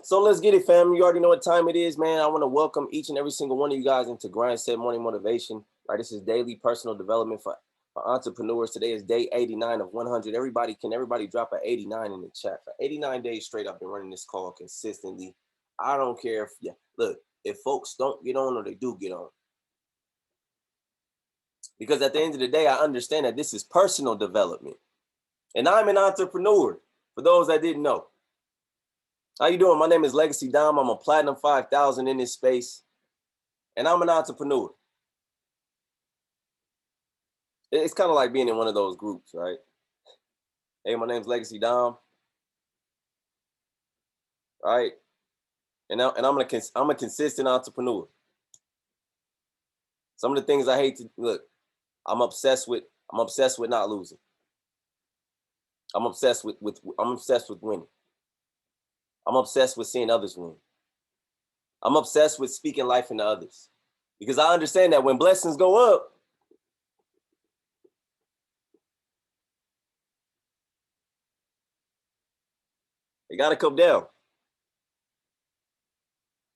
So let's get it, fam. You already know what time it is, man. I want to welcome each and every single one of you guys into Grindset Morning Motivation. Right, this is daily personal development for entrepreneurs. Today is day 89 of 100. Everybody drop an 89 in the chat? For 89 days straight, I've been running this call consistently. I don't care if folks don't get on or they do get on. Because at the end of the day, I understand that this is personal development. And I'm an entrepreneur, for those that didn't know. How you doing? My name is Legacy Dom. I'm a Platinum 5000 in this space. And I'm an entrepreneur. It's kind of like being in one of those groups, right? Hey, my name's Legacy Dom. Right? And I'm a consistent entrepreneur. Some of the things I hate to look, I'm obsessed with not losing. I'm obsessed with winning. I'm obsessed with seeing others win. I'm obsessed with speaking life into others. Because I understand that when blessings go up, they gotta come down.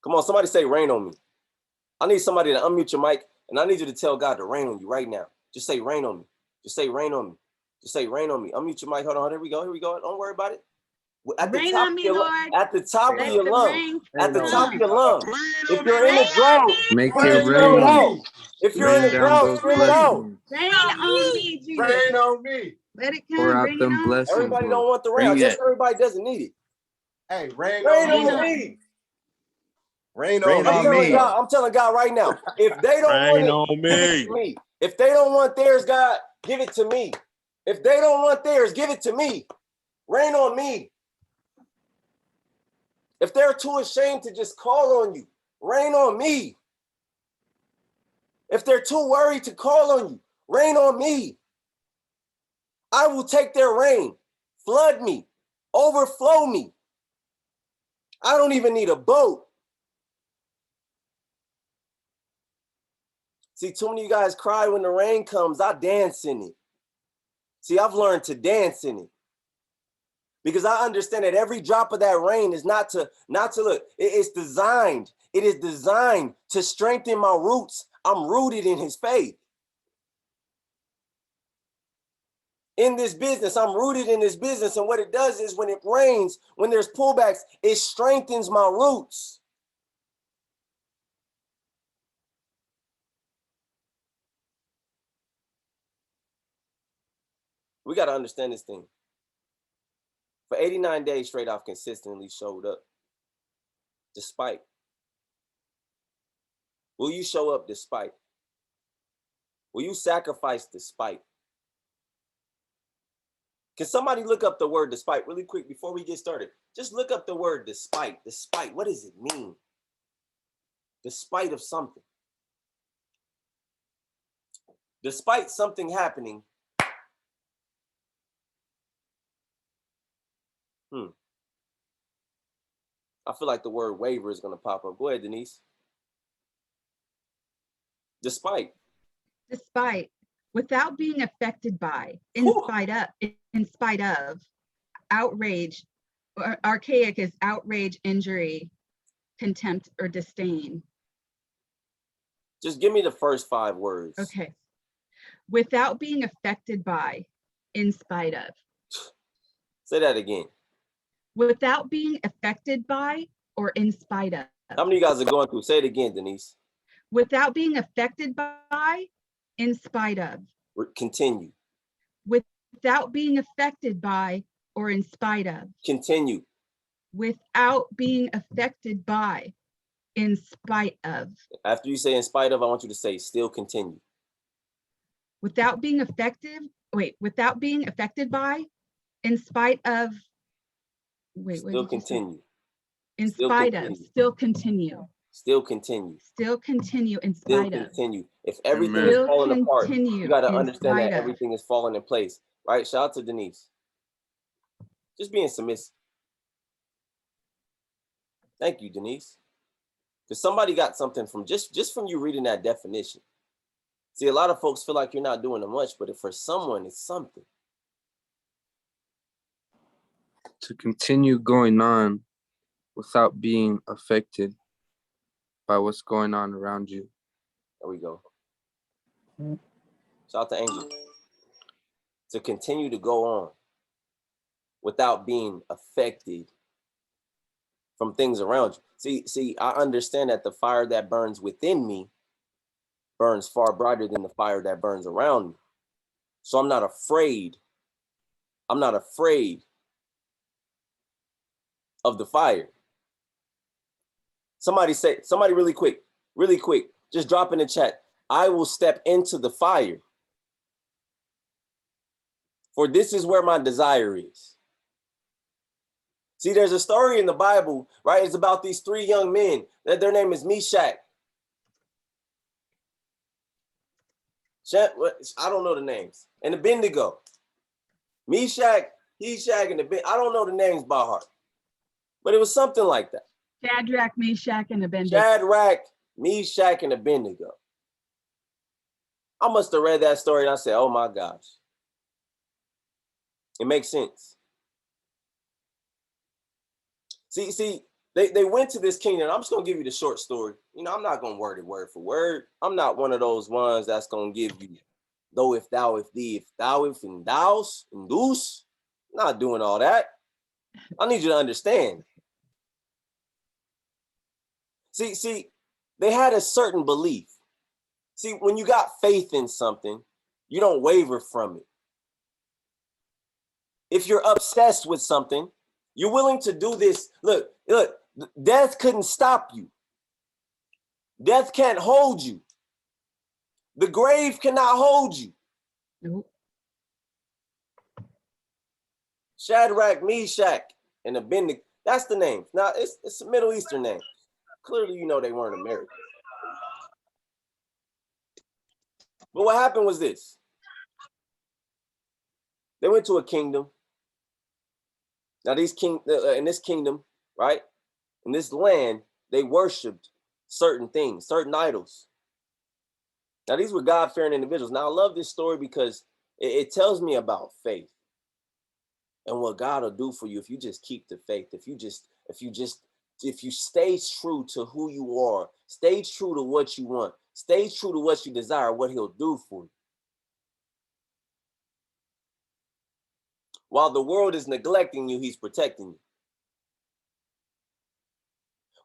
Come on, somebody say rain on me. I need somebody to unmute your mic, and I need you to tell God to rain on you right now. Just say rain on me. Just say rain on me. Just say rain on me. Unmute your mic. Hold on. Here we go. Don't worry about it. At the top of your lungs. At the top of your lungs. At the top of your lungs. If you're in the drought, make it rain. If you're in the drought, scream it out. Rain on me, Jesus. Rain on me. Let it come. Pour out them blessings. Everybody don't want the rain. I guess everybody doesn't need it. Hey, rain on me. Rain on me. I'm telling God right now, if they don't want it, give it to me. If they don't want theirs, God, give it to me. If they don't want theirs, give it to me. Rain on me. If they're too ashamed to just call on you, rain on me. If they're too worried to call on you, rain on me. I will take their rain, flood me, overflow me. I don't even need a boat. See, too many of you guys cry when the rain comes. I dance in it. See, I've learned to dance in it. Because I understand that every drop of that rain is not to look. It's designed. It is designed to strengthen my roots. I'm rooted in his faith. In this business, I'm rooted in this business. And what it does is when it rains, when there's pullbacks, it strengthens my roots. We got to understand this thing. For 89 days straight, I've consistently showed up. Despite. Will you show up despite? Will you sacrifice despite? Can somebody look up the word despite really quick before we get started? Just look up the word despite. Despite, what does it mean? Despite of something. Despite something happening. I feel like the word waiver is going to pop up. Go ahead, Denise. Despite. Despite. Without being affected by, in spite of, outrage, or archaic is outrage, injury, contempt, or disdain. Just give me the first 5 words. Okay. Without being affected by, in spite of. Say that again. Without being affected by or in spite of. How many of you guys are going through? Say it again, Denise. Without being affected by, in spite of. Continue. Without being affected by or in spite of. Continue. Without being affected by, in spite of. After you say in spite of, I want you to say still continue. Without being without being affected by, in spite of. Still continue. In spite of, still continue. Still continue. Still continue in spite of. Still continue. If everything is falling apart, you got to understand that everything is falling in place. Right? Shout out to Denise. Just being submissive. Thank you, Denise. Because somebody got something from just from you reading that definition. See, a lot of folks feel like you're not doing much, but if for someone, it's something. To continue going on without being affected by what's going on around you. There we go. Shout out to Angel. To continue to go on without being affected from things around you. See, I understand that the fire that burns within me burns far brighter than the fire that burns around me. So I'm not afraid. I'm not afraid of the fire. Somebody really quick, just drop in the chat. I will step into the fire. For this is where my desire is. See, there's a story in the Bible, right? It's about these three young men. That their name is Meshach. I don't know the names. And Abednego. Meshach, and Abednego. I don't know the names by heart. But it was something like that. Shadrach, Meshach, and Abednego. Shadrach, Meshach, and Abednego. I must have read that story and I said, oh my gosh. It makes sense. See, they went to this kingdom. I'm just going to give you the short story. You know, I'm not going to word it word for word. I'm not one of those ones that's going to give you, though, if thou, if thee, if thou, if and thous, and deuce. Not doing all that. I need you to understand. See, they had a certain belief. See, when you got faith in something, you don't waver from it. If you're obsessed with something, you're willing to do this. Look, death couldn't stop you. Death can't hold you. The grave cannot hold you. Nope. Shadrach, Meshach, and Abednego. That's the name. Now, it's a Middle Eastern name. Clearly, you know they weren't American. But what happened was this. They went to a kingdom. Now, in this kingdom, right, in this land, they worshipped certain things, certain idols. Now, these were God-fearing individuals. Now, I love this story because it tells me about faith and what God will do for you if you just keep the faith. If you stay true to who you are, stay true to what you want, stay true to what you desire, what He'll do for you. While the world is neglecting you, He's protecting you.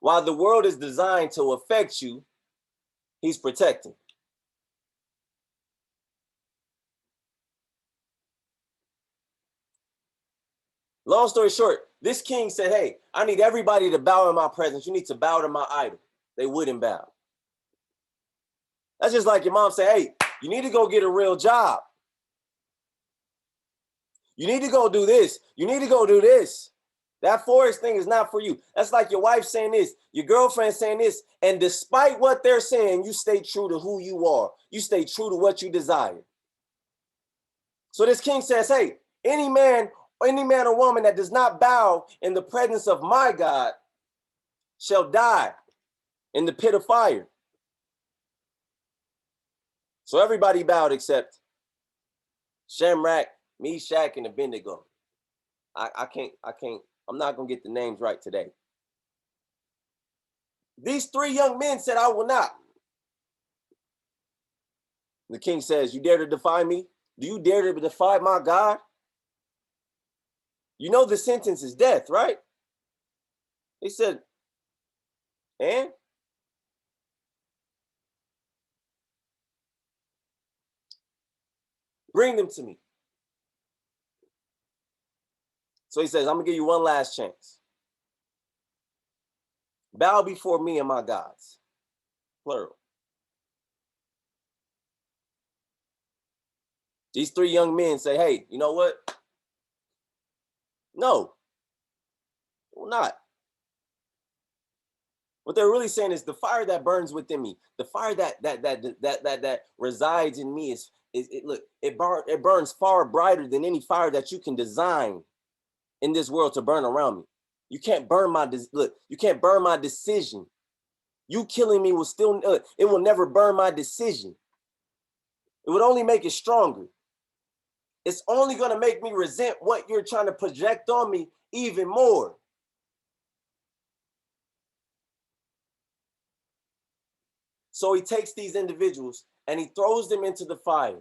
While the world is designed to affect you, He's protecting. Long story short, this king said, hey, I need everybody to bow in my presence. You need to bow to my idol. They wouldn't bow. That's just like your mom say, hey, you need to go get a real job. You need to go do this. You need to go do this. That forest thing is not for you. That's like your wife saying this, your girlfriend saying this, and despite what they're saying, you stay true to who you are. You stay true to what you desire. So this king says, hey, any man or woman that does not bow in the presence of my God shall die in the pit of fire. So everybody bowed except Shadrach, Meshach, and Abednego. I'm not going to get the names right today. These three young men said, I will not. The king says, you dare to defy me? Do you dare to defy my God? You know the sentence is death, right? He said, and? Bring them to me. So he says, I'm going to give you one last chance. Bow before me and my gods. Plural. These three young men say, hey, you know what? No, we're not. What they're really saying is the fire that burns within me, the fire that resides in me it burns far brighter than any fire that you can design in this world to burn around me. You can't burn you can't burn my decision. You killing me will still, it will never burn my decision. It would only make it stronger. It's only going to make me resent what you're trying to project on me even more. So he takes these individuals and he throws them into the fire.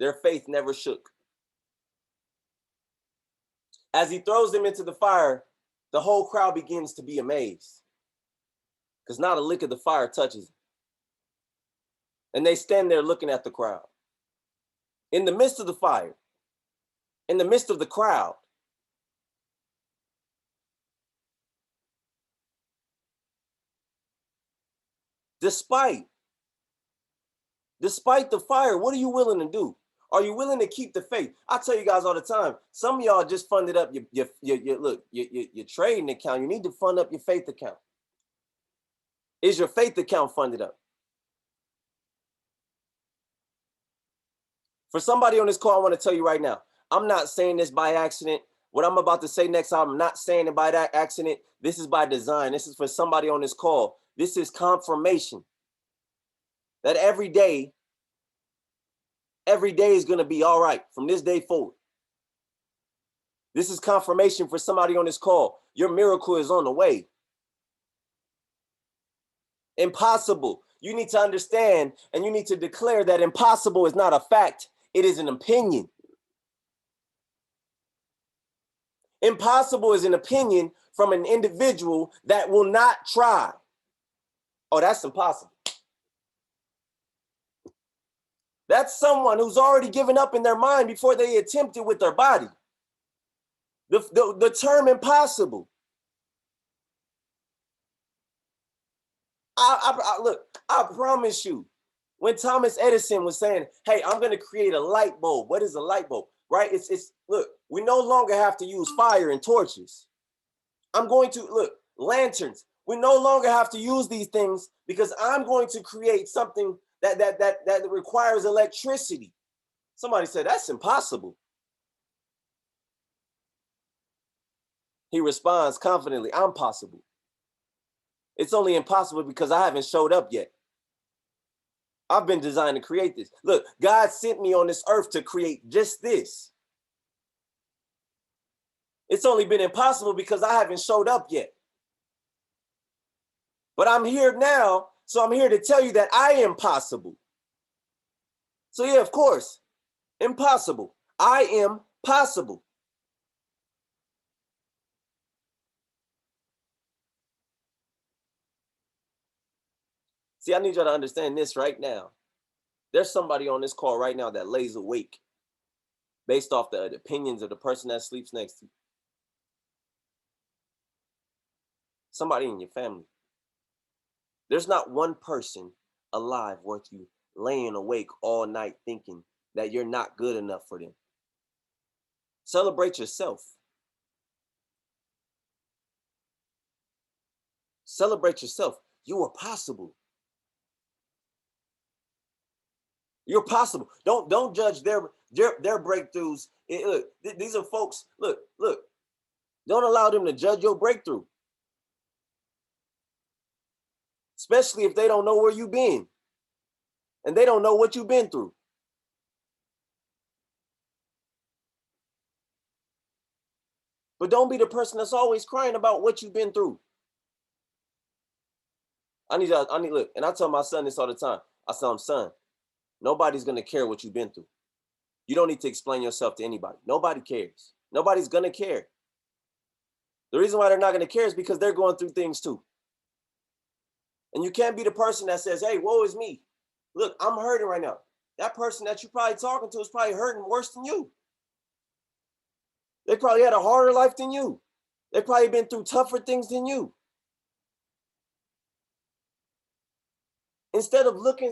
Their faith never shook. As he throws them into the fire, the whole crowd begins to be amazed because not a lick of the fire touches them. And they stand there looking at the crowd. In the midst of the fire, in the midst of the crowd, despite the fire, what are you willing to do? Are you willing to keep the faith? I tell you guys all the time, some of y'all just funded up your trading account. You need to fund up your faith account. Is your faith account funded up? For somebody on this call, I want to tell you right now, I'm not saying this by accident. What I'm about to say next, I'm not saying it by that accident. This is by design. This is for somebody on this call. This is confirmation that every day is going to be all right from this day forward. This is confirmation for somebody on this call. Your miracle is on the way. Impossible. You need to understand and you need to declare that impossible is not a fact. It is an opinion. Impossible is an opinion from an individual that will not try. Oh, that's impossible. That's someone who's already given up in their mind before they attempt it with their body. The term impossible. Look, I promise you, when Thomas Edison was saying, hey, I'm going to create a light bulb. What is a light bulb? Right? Look, we no longer have to use fire and torches. I'm going to, look, lanterns. We no longer have to use these things because I'm going to create something that requires electricity. Somebody said, that's impossible. He responds confidently, I'm possible. It's only impossible because I haven't showed up yet. I've been designed to create this. Look, God sent me on this earth to create just this. It's only been impossible because I haven't showed up yet. But I'm here now, so I'm here to tell you that I am possible. So yeah, of course, impossible. I am possible. See, I need y'all to understand this right now. There's somebody on this call right now that lays awake based off the opinions of the person that sleeps next to you. Somebody in your family. There's not one person alive worth you laying awake all night thinking that you're not good enough for them. Celebrate yourself. Celebrate yourself. You are possible. You're possible. Don't judge their breakthroughs. Look, these are folks. Look. Don't allow them to judge your breakthrough, especially if they don't know where you've been and they don't know what you've been through. But don't be the person that's always crying about what you've been through. Look, and I tell my son this all the time. I tell him, son, nobody's going to care what you've been through. You don't need to explain yourself to anybody. Nobody cares. Nobody's going to care. The reason why they're not going to care is because they're going through things too. And you can't be the person that says, hey, woe is me. Look, I'm hurting right now. That person that you're probably talking to is probably hurting worse than you. They probably had a harder life than you. They've probably been through tougher things than you. Instead of looking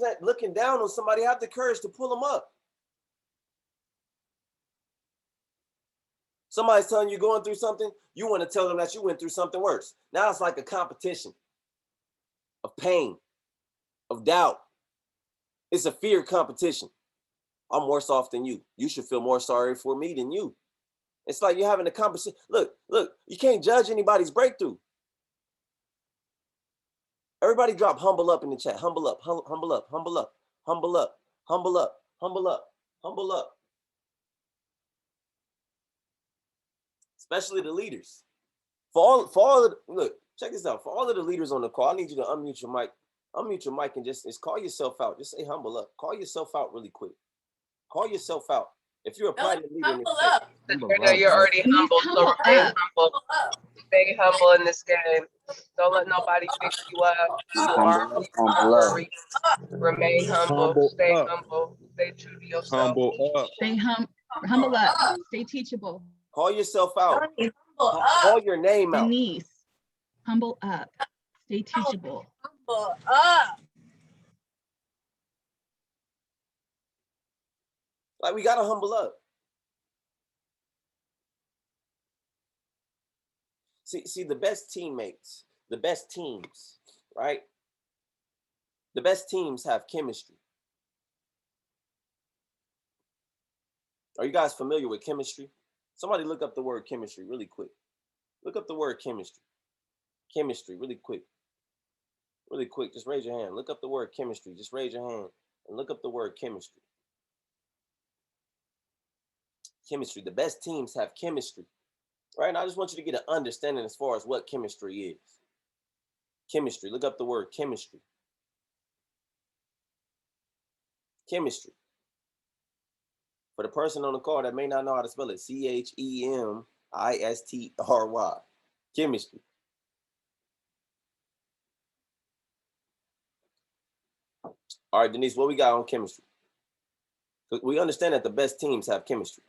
down on somebody, have the courage to pull them up. Somebody's telling you going through something, you want to tell them that you went through something worse. Now it's like a competition of pain, of doubt. It's a fear competition. I'm worse off than you. You should feel more sorry for me than you. It's like you're having a competition. Look, you can't judge anybody's breakthrough. Everybody drop humble up in the chat. Humble up, humble up, humble up, humble up, humble up, humble up, humble up. Especially the leaders. For all of look, check this out. For all of the leaders on the call, I need you to unmute your mic. Unmute your mic and just call yourself out. Just say humble up. Call yourself out really quick. Call yourself out. If you're a private leader in this space, You're already humble, so Humble remain up. humble. Stay humble in this game. Don't let nobody fix you up. You are who you are for a reason. Remain humble. Stay humble. Stay true to yourself. Stay humble up. Stay teachable. call yourself out. Call your name out. Denise, humble up. Stay teachable. Like we gotta humble up. See, the best teammates, the best teams, right? The best teams have chemistry. Are you guys familiar with chemistry? Somebody look up the word chemistry really quick. Look up the word chemistry. Chemistry, really quick. Really quick, just raise your hand. Look up the word chemistry. Just raise your hand and look up the word chemistry. Chemistry, the best teams have chemistry. Right, and I just want you to get an understanding as far as what chemistry is. Chemistry, look up the word chemistry. Chemistry. For the person on the call that may not know how to spell it, Chemistry. Chemistry. All right, Denise, what we got on chemistry? We understand that the best teams have chemistry.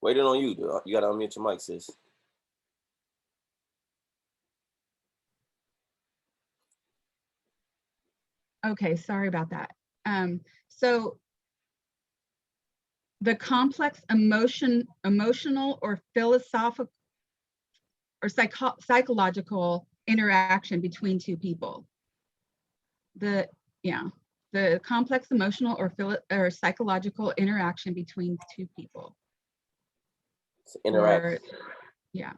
Waiting on you, dude. You got to unmute your mic, sis. Okay, sorry about that. So the complex emotional or philosophical or psychological interaction between two people. The complex emotional or psychological interaction between two people. Interact. Or, yeah.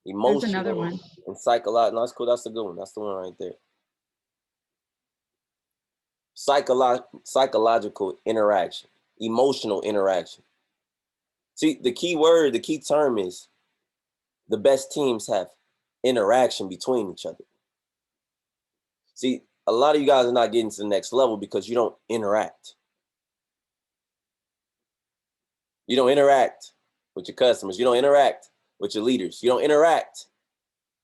Emotional. There's another one. And psychological. No, that's cool. That's a good one. That's the one right there. Psychological interaction. Emotional interaction. See, the key word, the key term is the best teams have interaction between each other. See, a lot of you guys are not getting to the next level because you don't interact. You don't interact with your customers. You don't interact with your leaders. You don't interact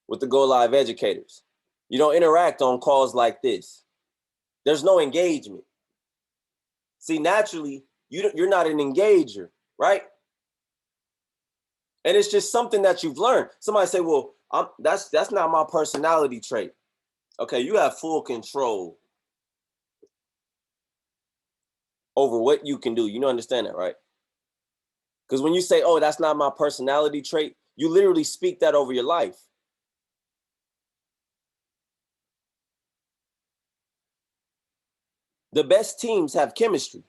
with the Go Live educators. You don't interact on calls like this. There's no engagement. See, naturally, you're not an engager, right? And it's just something that you've learned. Somebody say, well, that's not my personality trait. Okay, you have full control over what you can do. You understand that, right? Because when you say, oh, that's not my personality trait, you literally speak that over your life. The best teams have chemistry,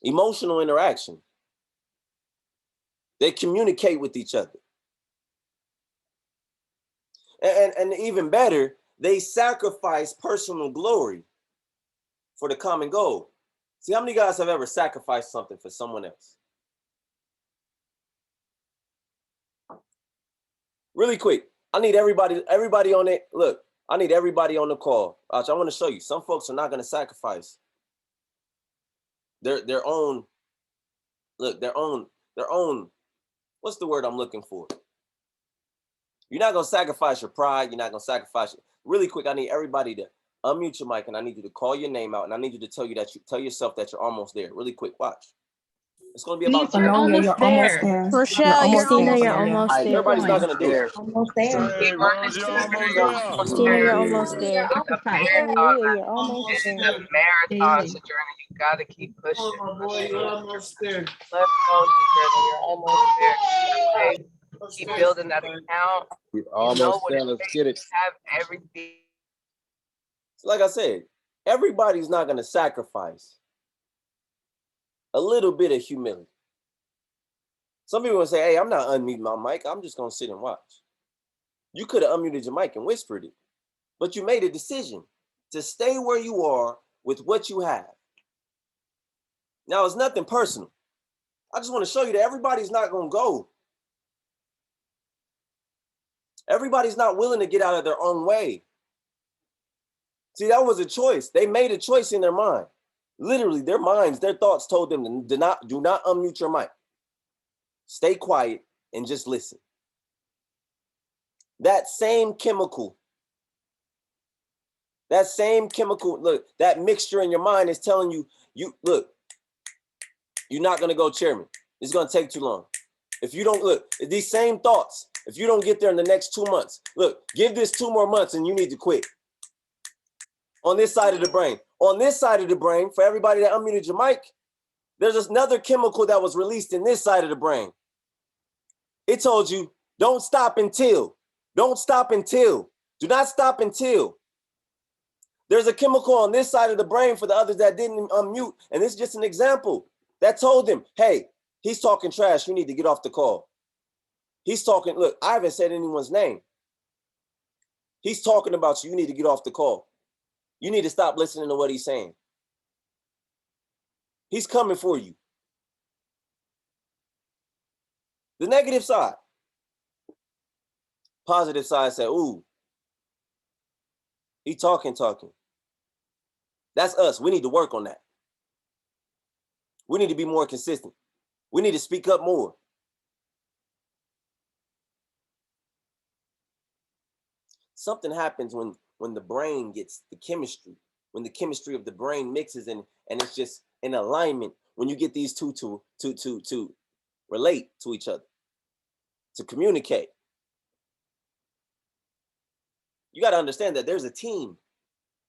emotional interaction. They communicate with each other. And even better, they sacrifice personal glory for the common goal. See, how many guys have ever sacrificed something for someone else? Really quick, I need everybody on it. Look, I need everybody on the call. I want to show you. Some folks are not going to sacrifice their own. Look, their own. What's the word I'm looking for? You're not going to sacrifice your pride. You're not going to sacrifice it. Really quick, I need everybody to unmute your mic and I need you to call your name out and I need you to tell yourself that you're almost there. Really quick, watch. It's going to be about You're almost there. Rochelle, you're almost there. Everybody's not going to do it. Almost there. Keep running, sister. You're almost Christina, there. you're almost there. It's a Sacrifice. marathon. You're almost This is there. a marathon, Daily. Sojourner. You gotta keep pushing. Oh, my boy, you're almost there. Let's go, Sojourner. You're almost there. Okay. Keep building that account. You're You know almost what there. it Let's takes get it. to have everything. Like I said, everybody's not going to sacrifice a little bit of humility. Some people will say, hey, I'm not unmuting my mic. I'm just going to sit and watch. You could have unmuted your mic and whispered it, but you made a decision to stay where you are with what you have. Now, it's nothing personal. I just want to show you that everybody's not going to go. Everybody's not willing to get out of their own way. See, that was a choice. They made a choice in their mind. Literally, their minds, their thoughts told them to do not unmute your mic. Stay quiet and just listen. That same chemical, look, that mixture in your mind is telling you, look, you're not going to go chairman. It's going to take too long. If you don't, look, these same thoughts, if you don't get there in the next 2 months, look, give this 2 more months and you need to quit. On this side of the brain. On this side of the brain, for everybody that unmuted your mic, there's another chemical that was released in this side of the brain. It told you, don't stop until. Don't stop until. Do not stop until. There's a chemical on this side of the brain for the others that didn't unmute. And this is just an example that told them, hey, he's talking trash. You need to get off the call. He's talking, look, I haven't said anyone's name. He's talking about you. You need to get off the call. You need to stop listening to what he's saying. He's coming for you. The negative side. Positive side said, ooh, he talking. That's us. We need to work on that. We need to be more consistent. We need to speak up more. Something happens when the brain gets the chemistry, when the chemistry of the brain mixes and it's just in alignment, when you get these two to relate to each other, to communicate. You got to understand that there's a team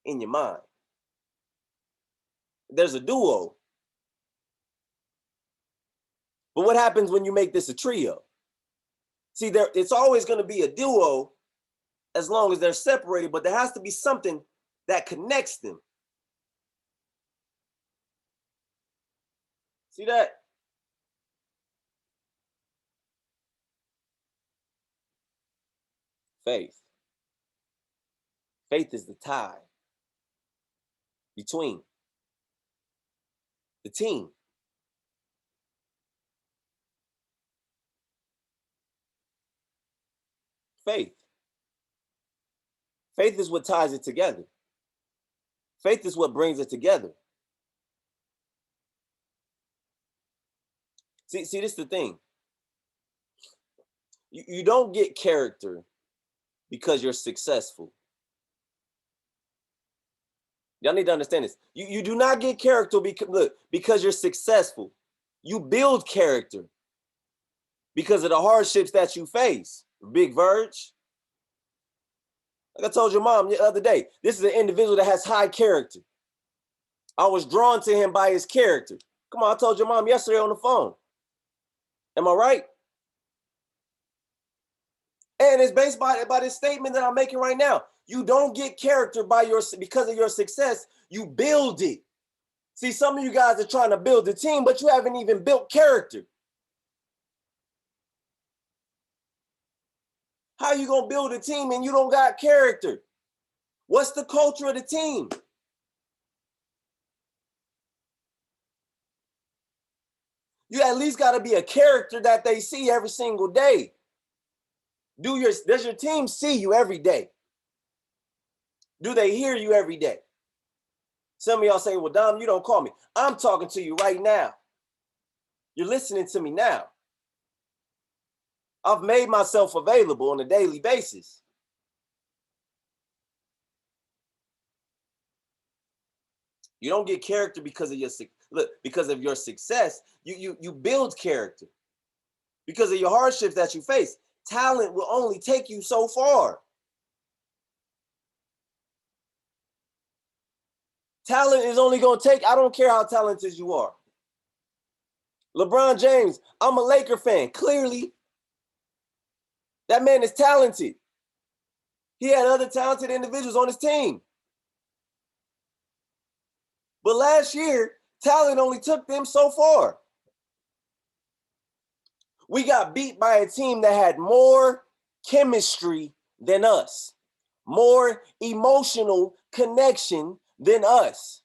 in your mind. There's a duo. But what happens when you make this a trio? See, it's always going to be a duo as long as they're separated, but there has to be something that connects them. See that? Faith. Faith is the tie between the team. Faith. Faith is what ties it together. Faith is what brings it together. See, this is the thing. You don't get character because you're successful. Y'all need to understand this. You do not get character because you're successful. You build character because of the hardships that you face. Big Verge. Like I told your mom the other day, this is an individual that has high character. I was drawn to him by his character. Come on, I told your mom yesterday on the phone. Am I right? And it's based by this statement that I'm making right now. You don't get character because of your success. You build it. See, some of you guys are trying to build a team, but you haven't even built character. How you gonna build a team and you don't got character? What's the culture of the team? You at least got to be a character that they see every single day. Does your team see you every day? Do they hear you every day? Some of y'all say, well, Dom, you don't call me. I'm talking to you right now. You're listening to me now. I've made myself available on a daily basis. You don't get character because of your success. You build character because of your hardships that you face. Talent will only take you so far. Talent is only going to take, I don't care how talented you are. LeBron James, I'm a Laker fan. Clearly, that man is talented. He had other talented individuals on his team. But last year, talent only took them so far. We got beat by a team that had more chemistry than us, more emotional connection than us.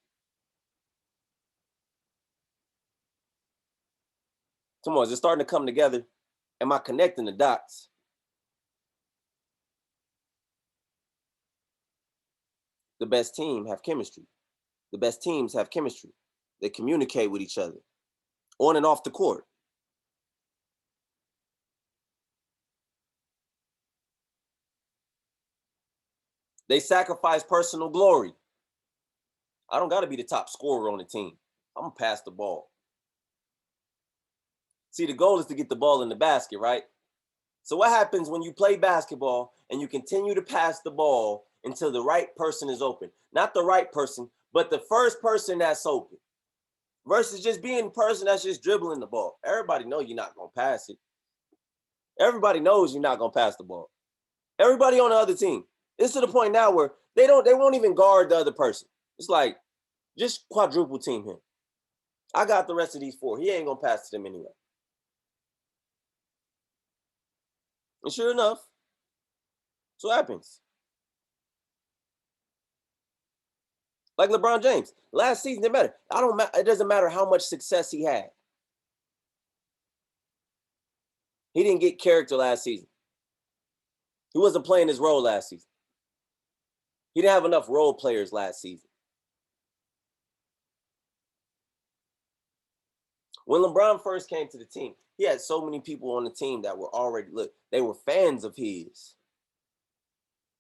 Come on, is it starting to come together? Am I connecting the dots? The best team have chemistry. The best teams have chemistry. They communicate with each other on and off the court. They sacrifice personal glory. I don't got to be the top scorer on the team. I'm going to pass the ball. See, the goal is to get the ball in the basket, right? So what happens when you play basketball and you continue to pass the ball until the right person is open? Not the right person, but the first person that's open. Versus just being the person that's just dribbling the ball. Everybody knows you're not going to pass it. Everybody knows you're not going to pass the ball. Everybody on the other team. It's to the point now where they won't even guard the other person. It's like, just quadruple team him. I got the rest of these four. He ain't going to pass to them anyway. And sure enough, that's what happens. Like LeBron James. Last season, it matter. It doesn't matter how much success he had. He didn't get character last season. He wasn't playing his role last season. He didn't have enough role players last season. When LeBron first came to the team, he had so many people on the team that were already, they were fans of his.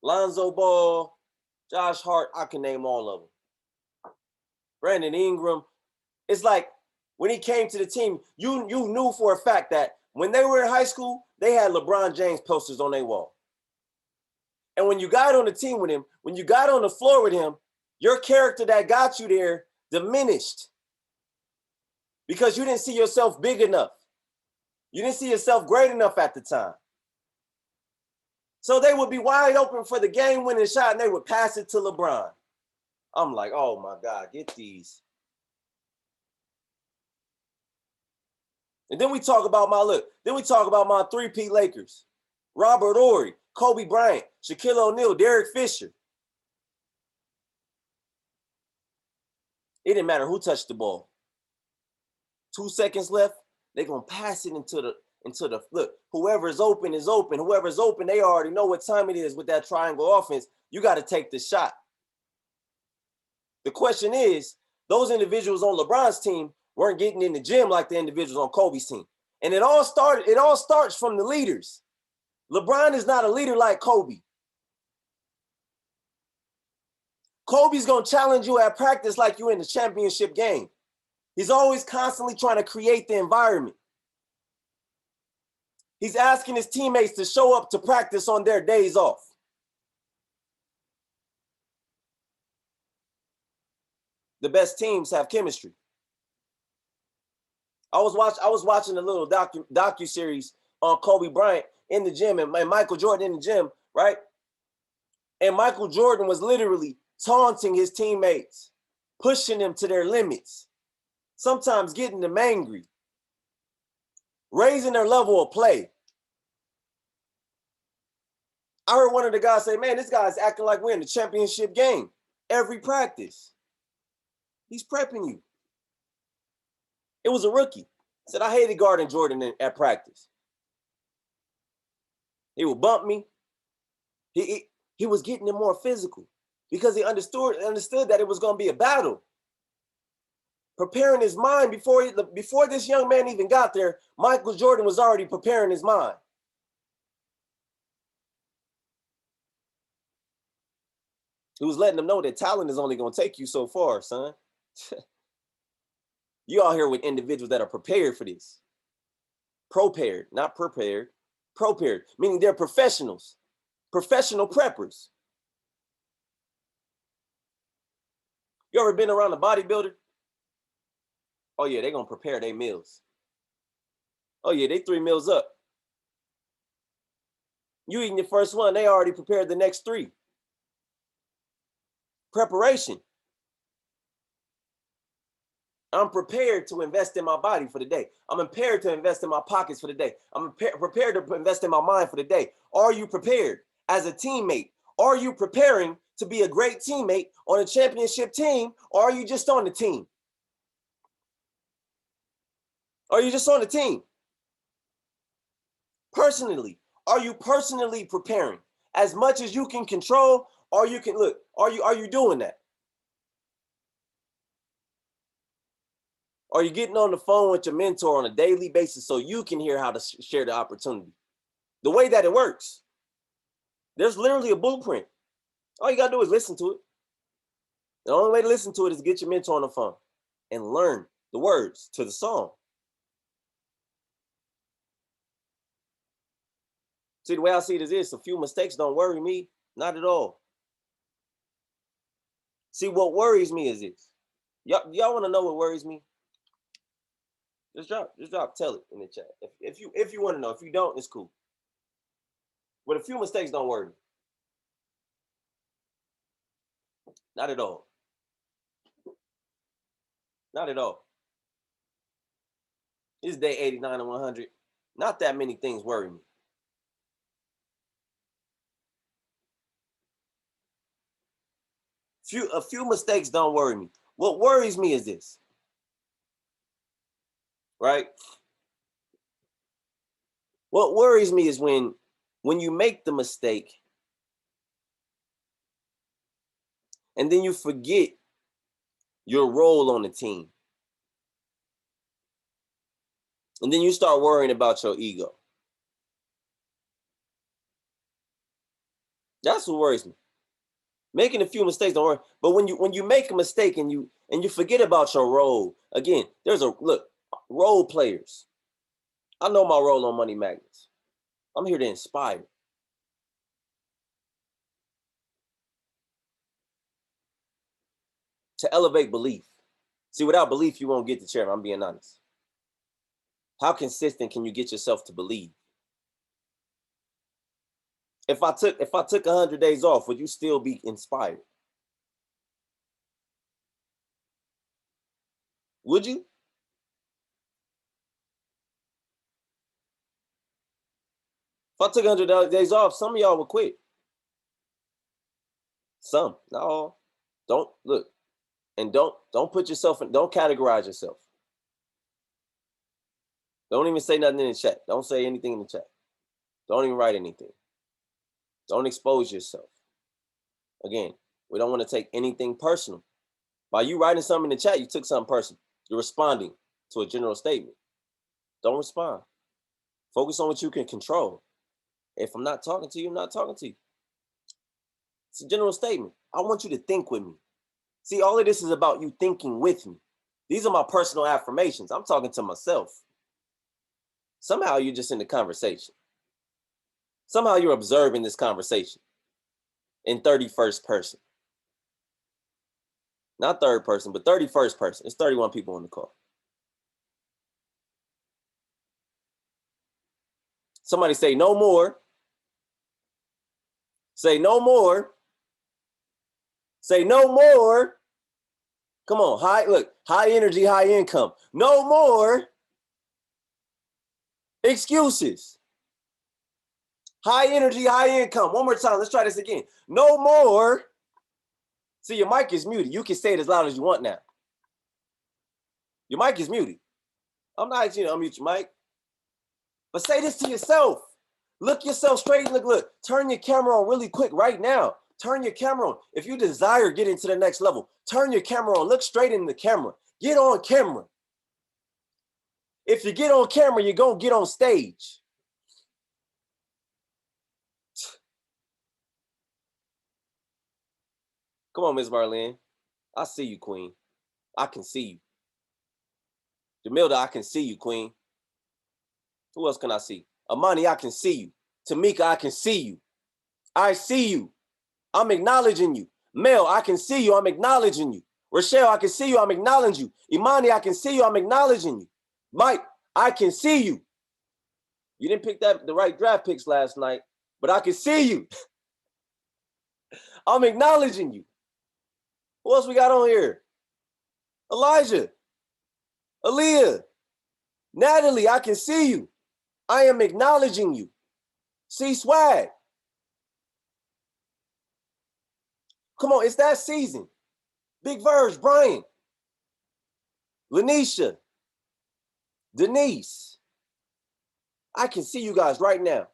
Lonzo Ball, Josh Hart, I can name all of them. Brandon Ingram. It's like when he came to the team, you knew for a fact that when they were in high school, they had LeBron James posters on their wall. And when you got on the team with him, when you got on the floor with him, your character that got you there diminished because you didn't see yourself big enough. You didn't see yourself great enough at the time. So they would be wide open for the game-winning shot, and they would pass it to LeBron. I'm like, oh, my God, get these. And then we talk about my three-peat Lakers. Robert Horry, Kobe Bryant, Shaquille O'Neal, Derek Fisher. It didn't matter who touched the ball. 2 seconds left, they're going to pass it into the look. Whoever is open is open. Whoever's open, they already know what time it is with that triangle offense. You got to take the shot. The question is, those individuals on LeBron's team weren't getting in the gym like the individuals on Kobe's team. And it all starts from the leaders. LeBron is not a leader like Kobe. Kobe's going to challenge you at practice like you in the championship game. He's always constantly trying to create the environment. He's asking his teammates to show up to practice on their days off. The best teams have chemistry. I was watching a little docu-series on Kobe Bryant in the gym and Michael Jordan in the gym, right? And Michael Jordan was literally taunting his teammates, pushing them to their limits, sometimes getting them angry, raising their level of play. I heard one of the guys say, man, this guy's acting like we're in the championship game every practice. He's prepping you. It was a rookie. Said, I hated guarding Jordan at practice. He would bump me. He was getting it more physical because he understood that it was going to be a battle. Preparing his mind before this young man even got there, Michael Jordan was already preparing his mind. He was letting them know that talent is only going to take you so far, son. You out here with individuals that are prepared for this. Prepared, not prepared. Prepared, meaning they're professionals. Professional preppers. You ever been around a bodybuilder? Oh, yeah, they're going to prepare their meals. Oh, yeah, they 3 meals up. You eating the first one, they already prepared the next 3. Preparation. I'm prepared to invest in my body for the day. I'm prepared to invest in my pockets for the day. I'm prepared to invest in my mind for the day. Are you prepared as a teammate? Are you preparing to be a great teammate on a championship team, or are you just on the team? Are you just on the team? Personally, are you personally preparing as much as you can control? Or you can look, are you doing that? Are you getting on the phone with your mentor on a daily basis so you can hear how to share the opportunity? The way that it works. There's literally a blueprint. All you gotta do is listen to it. The only way to listen to it is get your mentor on the phone and learn the words to the song. See, the way I see it is this: a few mistakes don't worry me, not at all. See, what worries me is this. Y'all want to know what worries me? Just drop, tell it in the chat. If you want to know, if you don't, it's cool. But a few mistakes don't worry me. Not at all. Not at all. It's day 89 and 100. Not that many things worry me. A few mistakes don't worry me. What worries me is this. Right? What worries me is when you make the mistake and then you forget your role on the team. And then you start worrying about your ego. That's what worries me. Making a few mistakes don't worry. But when you make a mistake and you forget about your role, again, there's role players. I know my role on Money Magnets. I'm here to inspire. To elevate belief. See, without belief, you won't get the chair. I'm being honest. How consistent can you get yourself to believe? If I took 100 days off, would you still be inspired? Would you? If I took 100 days off, some of y'all would quit. Some, not all. Don't look, and don't put yourself in. Don't categorize yourself. Don't even say nothing in the chat. Don't say anything in the chat. Don't even write anything. Don't expose yourself. Again, we don't want to take anything personal. By you writing something in the chat, you took something personal. You're responding to a general statement. Don't respond. Focus on what you can control. If I'm not talking to you, I'm not talking to you. It's a general statement. I want you to think with me. See, all of this is about you thinking with me. These are my personal affirmations. I'm talking to myself. Somehow you're just in the conversation. Somehow you're observing this conversation in 31st person. Not third person, but 31st person. It's 31 people on the call. Somebody say no more. Say no more. Say no more. Come on, high energy, high income. No more excuses. High energy, high income. One more time. Let's try this again. No more. See, your mic is muted. You can say it as loud as you want now. Your mic is muted. I'm not asking you to unmute your mic. But say this to yourself. Look yourself straight. Look. Turn your camera on really quick right now. Turn your camera on. If you desire getting to the next level, turn your camera on. Look straight in the camera. Get on camera. If you get on camera, you're going to get on stage. Come on, Miss Marlene. I see you, Queen. I can see you. Jamilda, I can see you, Queen. Who else can I see? Amani, I can see you. Tamika, I can see you. I see you. I'm acknowledging you. Mel, I can see you. I'm acknowledging you. Rochelle, I can see you. I'm acknowledging you. Imani, I can see you. I'm acknowledging you. Mike, I can see you. You didn't pick the right draft picks last night, but I can see you. I'm acknowledging you. Who else we got on here? Elijah, Aaliyah, Natalie, I can see you. I am acknowledging you. See, Swag. Come on, it's that season. Big Verge, Brian, Lanisha, Denise. I can see you guys right now.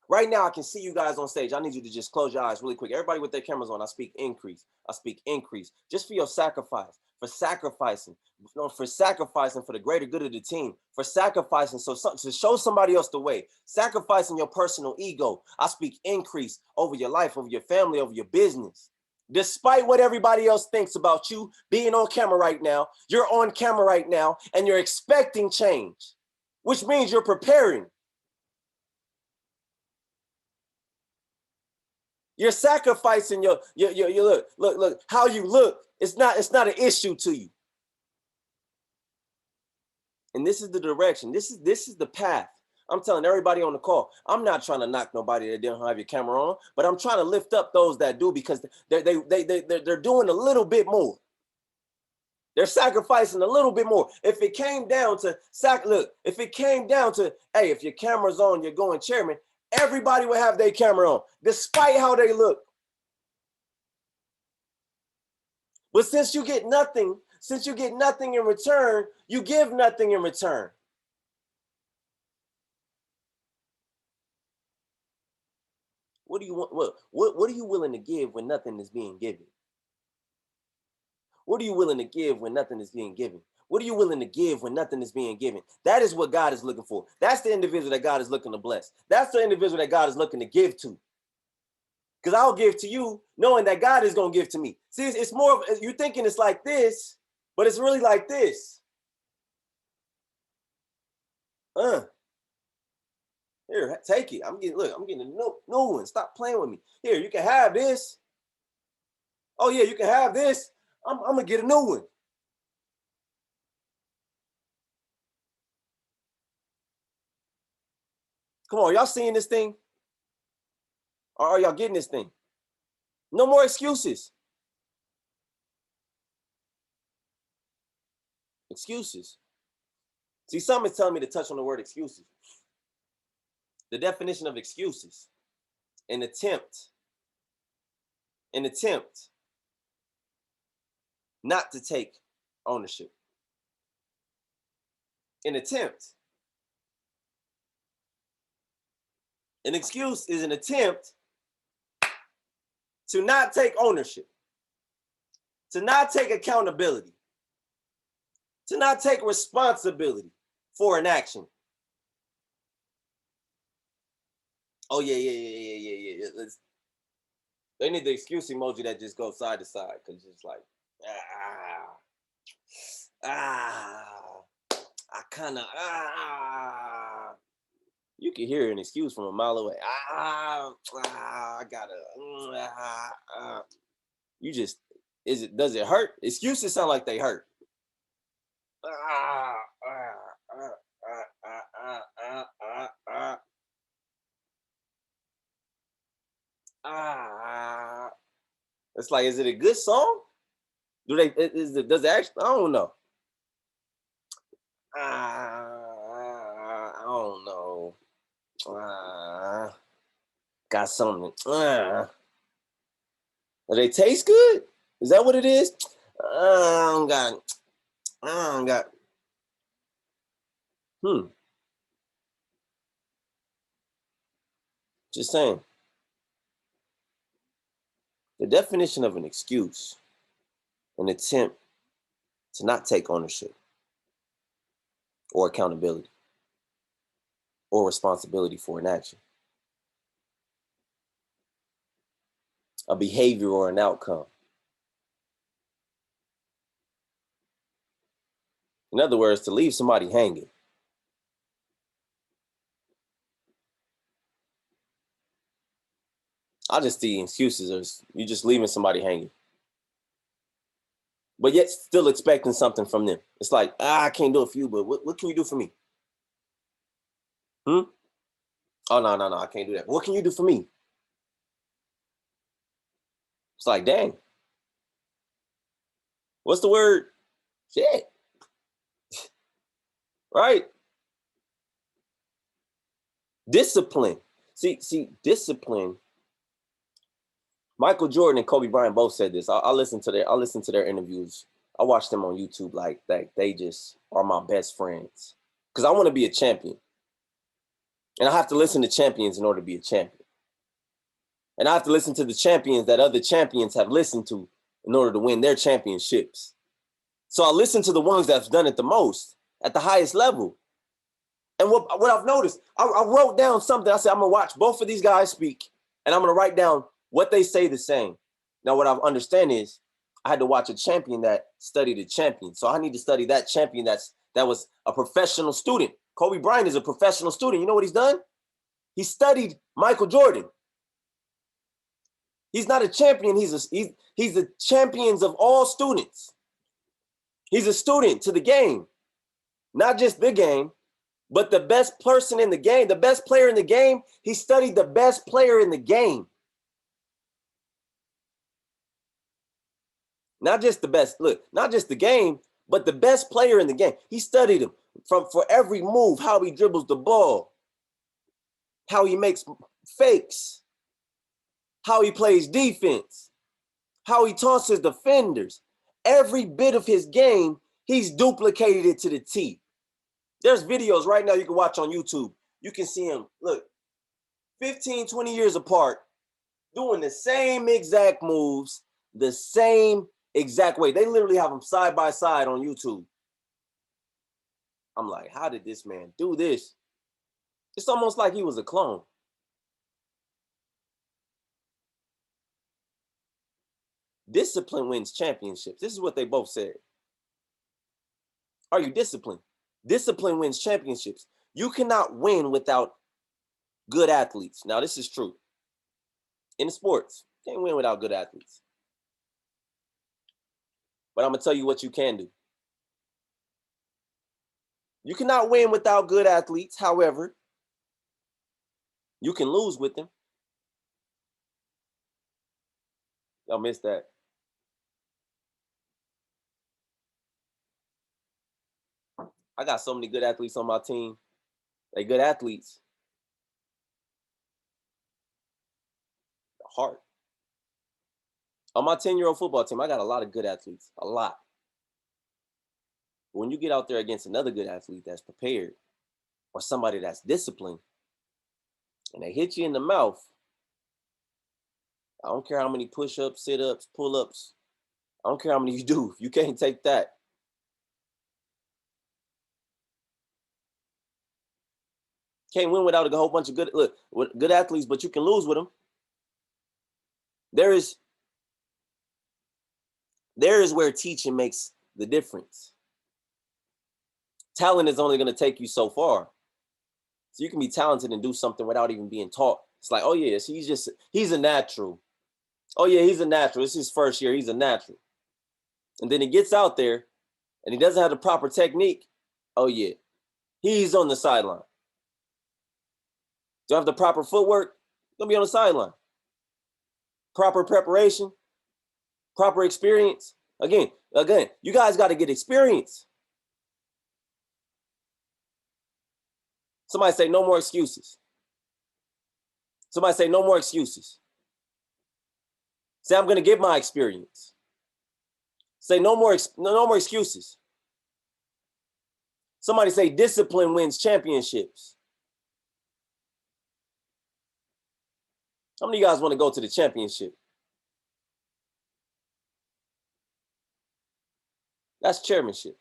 Right now, I can see you guys on stage. I need you to just close your eyes really quick. Everybody with their cameras on, I speak increase. I speak increase. Just for your sacrifice, for sacrificing, for sacrificing for the greater good of the team, for sacrificing to show somebody else the way, sacrificing your personal ego. I speak increase over your life, over your family, over your business. Despite what everybody else thinks about you being on camera right now, you're on camera right now and you're expecting change, which means you're preparing. You're sacrificing your look how you look. It's not an issue to you. And this is the direction. This is the path. I'm telling everybody on the call. I'm not trying to knock nobody that don't have your camera on, but I'm trying to lift up those that do, because they're doing a little bit more. They're sacrificing a little bit more. If it came down to if it came down to, hey, if your camera's on, you're going chairman, everybody would have their camera on, despite how they look. But since you get nothing in return, you give nothing in return. What do you want? What are you willing to give when nothing is being given? What are you willing to give when nothing is being given? What are you willing to give when nothing is being given? That is what God is looking for. That's the individual that God is looking to bless. That's the individual that God is looking to give to. Because I'll give to you knowing that God is going to give to me. See, it's more of, you're thinking it's like this, but it's really like this. Here, take it. I'm getting a new one. Stop playing with me. Here, you can have this. Oh yeah, you can have this. I'm gonna get a new one. Come on, y'all seeing this thing? Or are y'all getting this thing? No more excuses. Excuses. See, something is telling me to touch on the word excuses. The definition of excuses: an attempt not to take ownership. An attempt. An excuse is an attempt to not take ownership, to not take accountability, to not take responsibility for an action. Oh yeah. They need the excuse emoji that just goes side to side, because it's like, I kind of, you can hear an excuse from a mile away. I gotta, you just, does it hurt? Excuses sound like they hurt. It's like, is it a good song? Does it actually? I don't know. I don't know. Got something. Do they taste good? Is that what it is? I don't got. Just saying. The definition of an excuse: an attempt to not take ownership or accountability or responsibility for an action, a behavior or an outcome. In other words, to leave somebody hanging. I just see excuses as you just leaving somebody hanging, but yet still expecting something from them. It's like, I can't do it for you, but what can you do for me? Oh, no, I can't do that. What can you do for me? It's like, dang. What's the word? Shit. Right? Discipline. See, discipline. Michael Jordan and Kobe Bryant both said this. I listen to their interviews. I watch them on YouTube. Like they just are my best friends. Because I want to be a champion. And I have to listen to champions in order to be a champion. And I have to listen to the champions that other champions have listened to in order to win their championships. So I listen to the ones that's done it the most at the highest level. And what I've noticed, I wrote down something. I said, I'm going to watch both of these guys speak, and I'm going to write down what they say the same. Now, what I understand is I had to watch a champion that studied a champion. So I need to study that champion that was a professional student. Kobe Bryant is a professional student. You know what he's done? He studied Michael Jordan. He's not a champion. He's the champions of all students. He's a student to the game, not just the game, but the best person in the game, the best player in the game. He studied the best player in the game. Not just the best, not just the game, but the best player in the game. He studied him for every move, how he dribbles the ball, how he makes fakes, how he plays defense, how he tosses defenders. Every bit of his game, he's duplicated it to the T. There's videos right now you can watch on YouTube. You can see him, 15, 20 years apart, doing the same exact moves, the same exact way. They literally have them side by side on YouTube. I'm like, how did this man do this? It's almost like he was a clone. Discipline wins championships. This is what they both said. Are you disciplined? Discipline wins championships. You cannot win without good athletes. Now, this is true. In sports, you can't win without good athletes. But I'm going to tell you what you can do. You cannot win without good athletes. However, you can lose with them. Y'all missed that. I got so many good athletes on my team. They good athletes. The heart. On my 10-year-old football team, I got a lot of good athletes. A lot. But when you get out there against another good athlete that's prepared, or somebody that's disciplined, and they hit you in the mouth, I don't care how many push-ups, sit-ups, pull-ups. I don't care how many you do. If you can't take that, can't win without a whole bunch of good athletes, but you can lose with them. There is where teaching makes the difference. Talent is only going to take you so far. So you can be talented and do something without even being taught. It's like, oh yeah, so he's a natural. Oh yeah, he's a natural. It's his first year. He's a natural. And then he gets out there and he doesn't have the proper technique. Oh yeah, he's on the sideline. Don't have the proper footwork, gonna be on the sideline. Proper preparation, proper experience. Again, you guys got to get experience. Somebody say no more excuses. Somebody say no more excuses. Say I'm gonna get my experience. Say no more excuses. Somebody say discipline wins championships. How many of you guys want to go to the championship? That's chairmanship.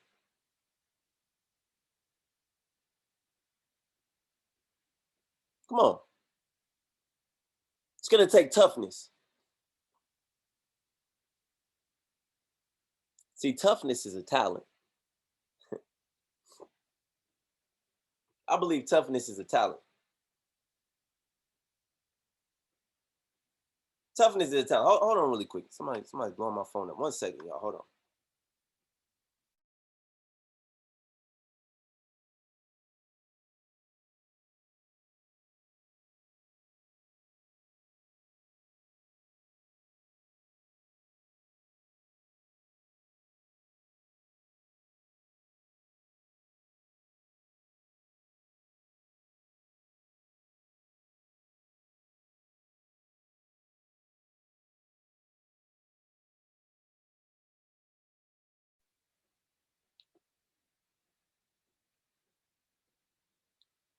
Come on. It's going to take toughness. See, toughness is a talent. I believe toughness is a talent. Toughness is a talent. Hold on really quick. Somebody's blowing my phone up. 1 second, y'all. Hold on.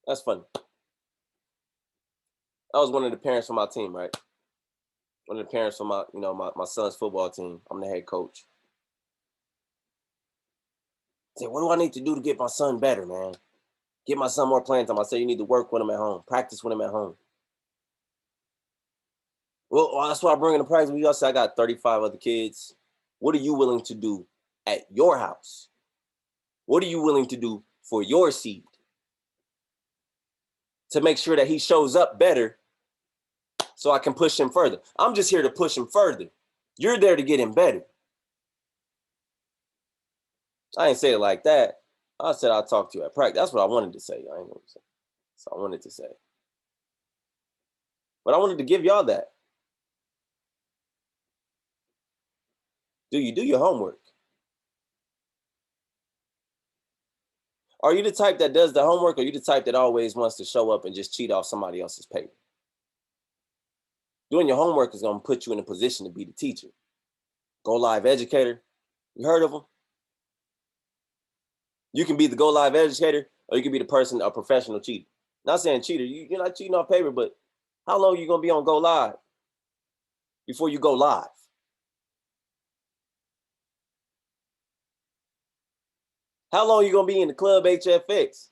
That's funny. I was one of the parents for my team, right? One of the parents for my, my son's football team. I'm the head coach. I said, what do I need to do to get my son better, man? Get my son more playing time. I said, you need to work with him at home. Practice with him at home. Well, that's why I bring in the practice. We all say I got 35 other kids. What are you willing to do at your house? What are you willing to do for your seed to make sure that he shows up better so I can push him further? I'm just here to push him further. You're there to get him better. I ain't say it like that. I said I'll talk to you at practice. That's what I wanted to say. I ain't gonna say. So I wanted to say. But I wanted to give y'all that. Do you do your homework? Are you the type that does the homework, or are you the type that always wants to show up and just cheat off somebody else's paper? Doing your homework is going to put you in a position to be the teacher. Go Live educator. You heard of them? You can be the Go Live educator, or you can be the person, a professional cheater. Not saying cheater, you're not cheating off paper, but how long are you going to be on Go Live before you go live? How long are you going to be in the club HFX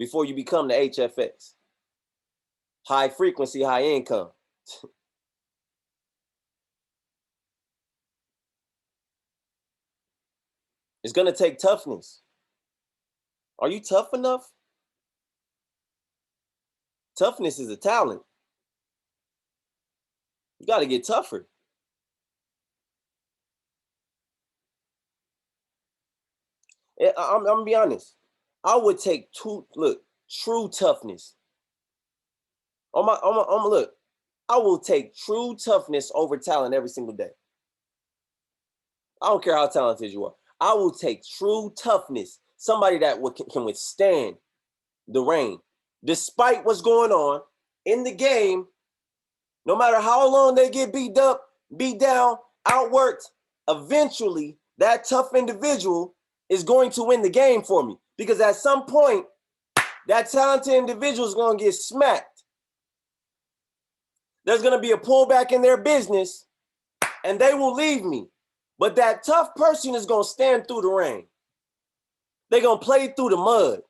before you become the HFX? High frequency, high income. It's going to take toughness. Are you tough enough? Toughness is a talent. You got to get tougher. I'm going to be honest. I would take true toughness. Look, I will take true toughness over talent every single day. I don't care how talented you are. I will take true toughness. Somebody that can withstand the rain. Despite what's going on in the game, no matter how long they get beat up, beat down, outworked, eventually that tough individual is going to win the game for me. Because at some point, that talented individual is going to get smacked. There's going to be a pullback in their business, and they will leave me. But that tough person is going to stand through the rain. They're going to play through the mud.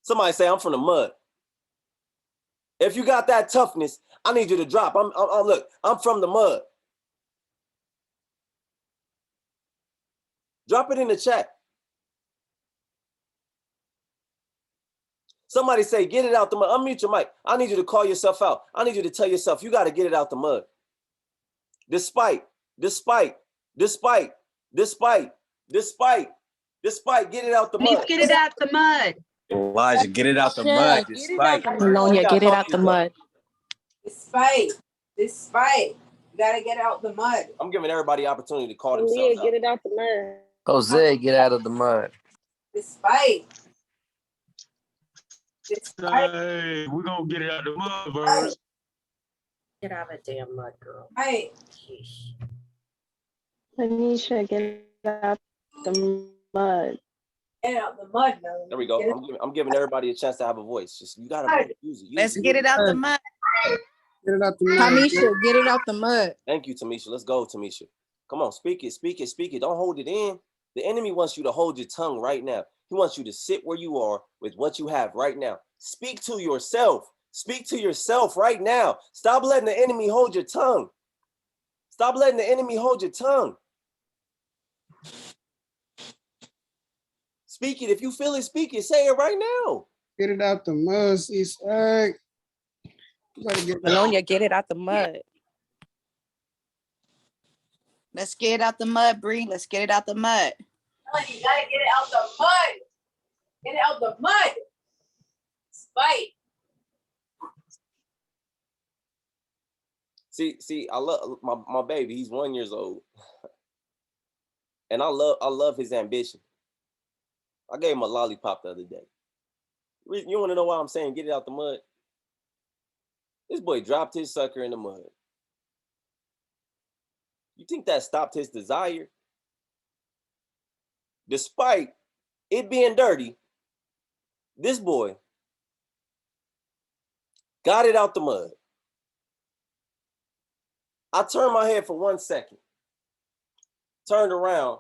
Somebody say, I'm from the mud. If you got that toughness, I need you to drop. Look, I'm from the mud. Drop it in the chat. Somebody say, get it out the mud. Unmute your mic. I need you to call yourself out. I need you to tell yourself, you got to get it out the mud. Despite, get it out the mud. Please get it out the mud. Elijah, get it out the mud. Despite. Melonia, get it out the mud. Despite. You gotta get out the mud. I'm giving everybody opportunity to call themselves out. Get it out the mud. Jose, get out of the mud. Despite. Hey, we're gonna get it out the mud, verse. Get out of the damn mud, girl. Hey. Anisha, get it out the mud. Get out the mud, Melanie. There we go. I'm giving everybody a chance to have a voice. Just you gotta use it. Let's get it out the mud. Get it out the mud. Tamisha, get it out the mud. Thank you, Tamisha. Let's go, Tamisha. Come on, speak it. Don't hold it in. The enemy wants you to hold your tongue right now. He wants you to sit where you are with what you have right now. Speak to yourself. Speak to yourself right now. Stop letting the enemy hold your tongue. Stop letting the enemy hold your tongue. Speak it. If you feel it, speak it. Say it right now. Get it out the mud, C-Swag. Melonia, get it out the mud. Let's get it out the mud, Bree. Let's get it out the mud. Melanie, you gotta get it out the mud. Get it out the mud. Spite. See, I love my baby. He's 1 year old. And I love his ambition. I gave him a lollipop the other day. You want to know why I'm saying get it out the mud? This boy dropped his sucker in the mud. You think that stopped his desire? Despite it being dirty, this boy Got it out the mud. I turned my head for 1 second. Turned around.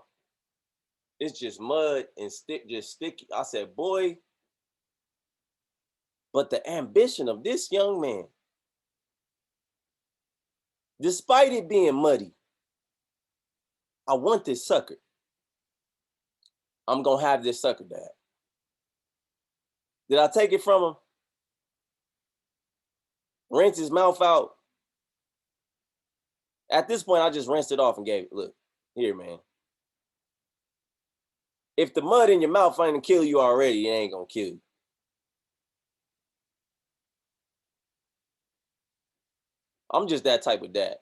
It's just mud and just sticky. I said, boy, but the ambition of this young man, despite it being muddy, I want this sucker. I'm going to have this sucker, Dad. Did I take it from him? Rinse his mouth out? At this point, I just rinsed it off and gave it. Look, here, man. If the mud in your mouth ain't gonna kill you already, it ain't gonna kill you. I'm just that type of dad.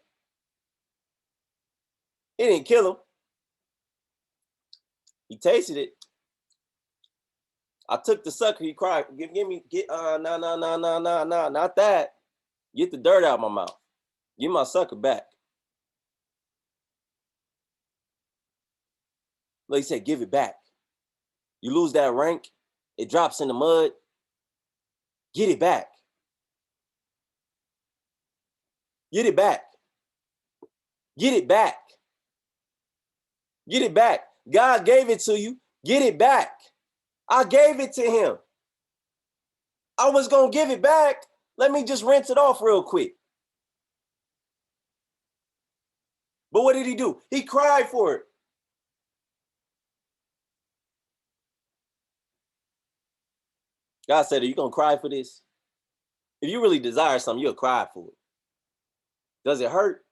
It didn't kill him. He tasted it. I took the sucker. He cried, no, not that. Get the dirt out of my mouth. Give my sucker back. Like he said, give it back. You lose that rank, it drops in the mud. Get it back. Get it back. Get it back. Get it back. God gave it to you. Get it back. I gave it to him. I was going to give it back. Let me just rinse it off real quick. But what did he do? He cried for it. God said, are you going to cry for this? If you really desire something, you'll cry for it. Does it hurt?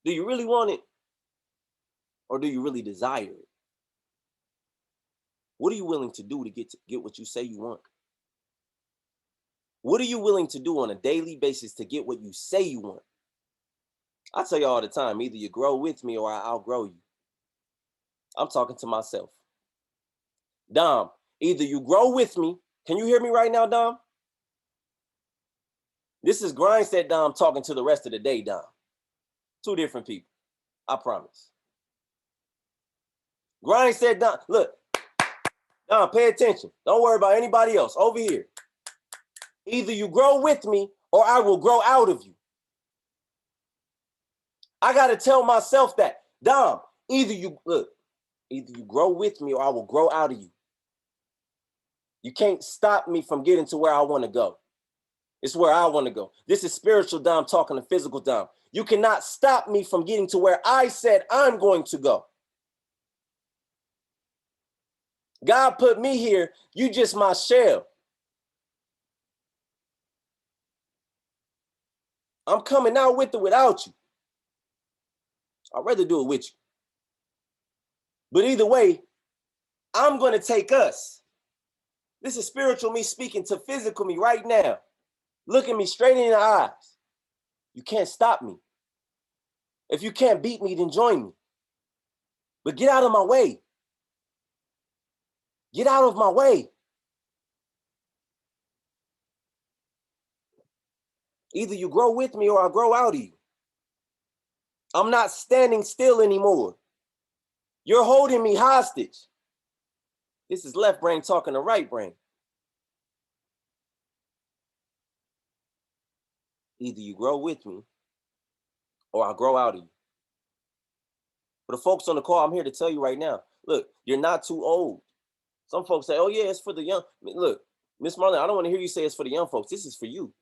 Do you really want it? Or do you really desire it? What are you willing to do to get what you say you want? What are you willing to do on a daily basis to get what you say you want? I tell you all the time, either you grow with me or I outgrow you. I'm talking to myself. Dom, either you grow with me. Can you hear me right now, Dom? This is Grindset Dom talking to the rest of the day, Dom. Two different people. I promise. Grindset Dom. Look, Dom, pay attention. Don't worry about anybody else. Over here. Either you grow with me or I will grow out of you. I got to tell myself that. Dom, either you grow with me or I will grow out of you. You can't stop me from getting to where I want to go. It's where I want to go. This is spiritual Dom talking to physical Dom. You cannot stop me from getting to where I said I'm going to go. God put me here. You just my shell. I'm coming out with it without you. I'd rather do it with you. But either way, I'm going to take us. This is spiritual me speaking to physical me right now. Looking me straight in the eyes. You can't stop me. If you can't beat me, then join me. But get out of my way. Get out of my way. Either you grow with me or I grow out of you. I'm not standing still anymore. You're holding me hostage. This is left brain talking to right brain. Either you grow with me or I grow out of you. For the folks on the call, I'm here to tell you right now, look, you're not too old. Some folks say, oh yeah, it's for the young. Look, Miss Marlon, I don't want to hear you say it's for the young folks. This is for you.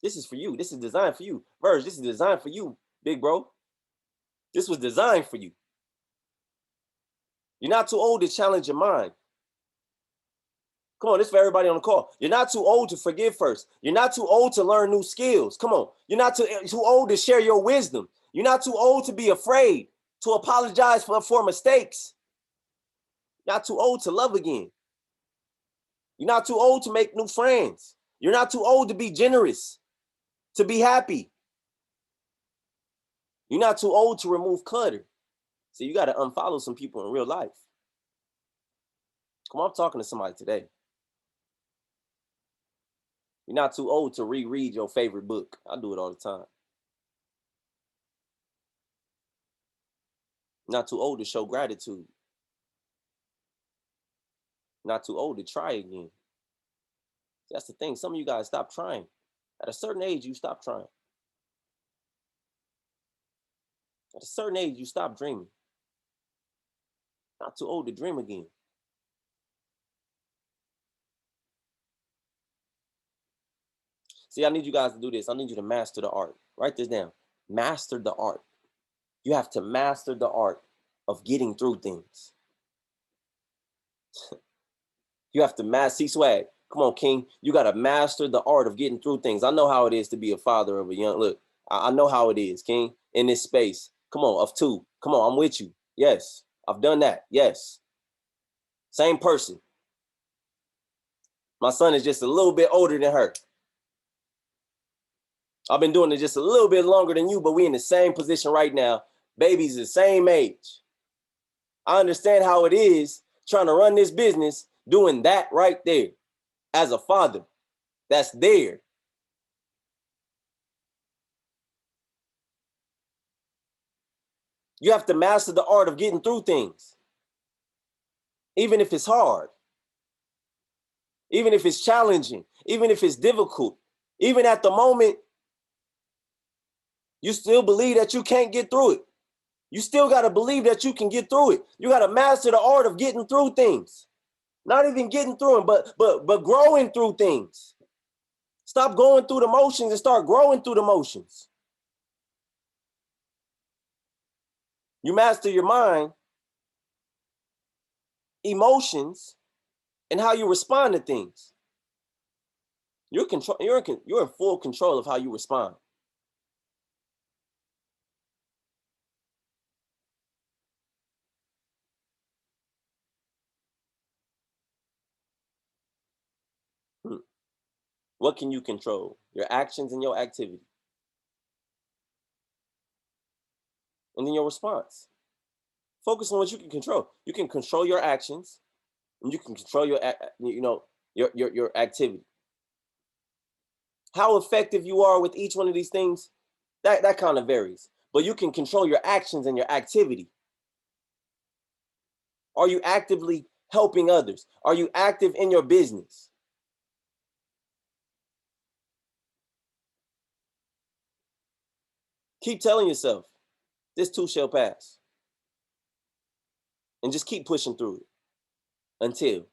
This is for you. This is designed for you. Verge, this is designed for you, big bro. This was designed for you. You're not too old to challenge your mind. Come on, this is for everybody on the call. You're not too old to forgive first. You're not too old to learn new skills. Come on. You're not too old to share your wisdom. You're not too old to be afraid, to apologize for mistakes. You're not too old to love again. You're not too old to make new friends. You're not too old to be generous, to be happy. You're not too old to remove clutter. So you got to unfollow some people in real life. Come on, I'm talking to somebody today. You're not too old to reread your favorite book. I do it all the time. Not too old to show gratitude. Not too old to try again. That's the thing. Some of you guys stop trying. At a certain age, you stop trying. At a certain age, you stop dreaming. Not too old to dream again. See, I need you guys to do this. I need you to master the art. Write this down. Master the art. You have to master the art of getting through things. You have to master. See, swag. Come on, King. You got to master the art of getting through things. I know how it is to be a father of a young. Look, I know how it is, King, in this space. Come on, of two. Come on, I'm with you. Yes, I've done that. Yes. Same person. My son is just a little bit older than her. I've been doing it just a little bit longer than you, but we in the same position right now. Baby's the same age. I understand how it is trying to run this business, doing that right there as a father. That's there. You have to master the art of getting through things. Even if it's hard. Even if it's challenging. Even if it's difficult. Even at the moment, you still believe that you can't get through it. You still got to believe that you can get through it. You got to master the art of getting through things. Not even getting through them, but growing through things. Stop going through the motions and start growing through the motions. You master your mind, emotions, and how you respond to things. You're in full control of how you respond. What can you control? Your actions and your activity. And then your response. Focus on what you can control. You can control your actions, and you can control your activity. How effective you are with each one of these things, that kind of varies. But you can control your actions and your activity. Are you actively helping others? Are you active in your business? Keep telling yourself, this too shall pass. And just keep pushing through it until,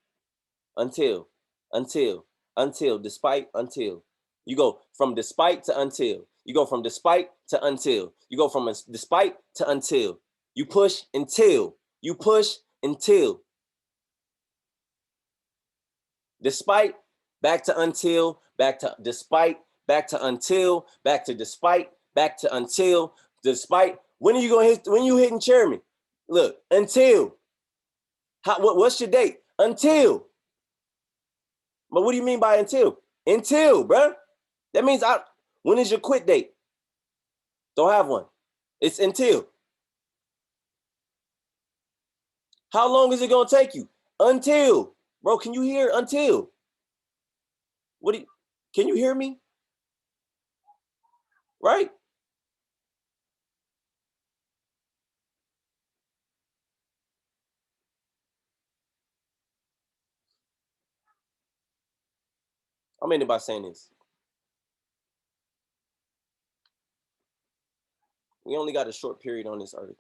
despite, until. You go from despite to until. You go from despite to until. You go from despite to until. You push until. You push until. Despite, back to until, back to despite, back to until, back to despite, back to until, despite. When are you gonna hit? When you hitting chairman? Look, until. What's your date? Until. But what do you mean by until? Until, bruh. That means when is your quit date? Don't have one. It's until. How long is it gonna take you? Until. Bro, can you hear until? Can you hear me? Right? I'm ending by saying this. We only got a short period on this earth.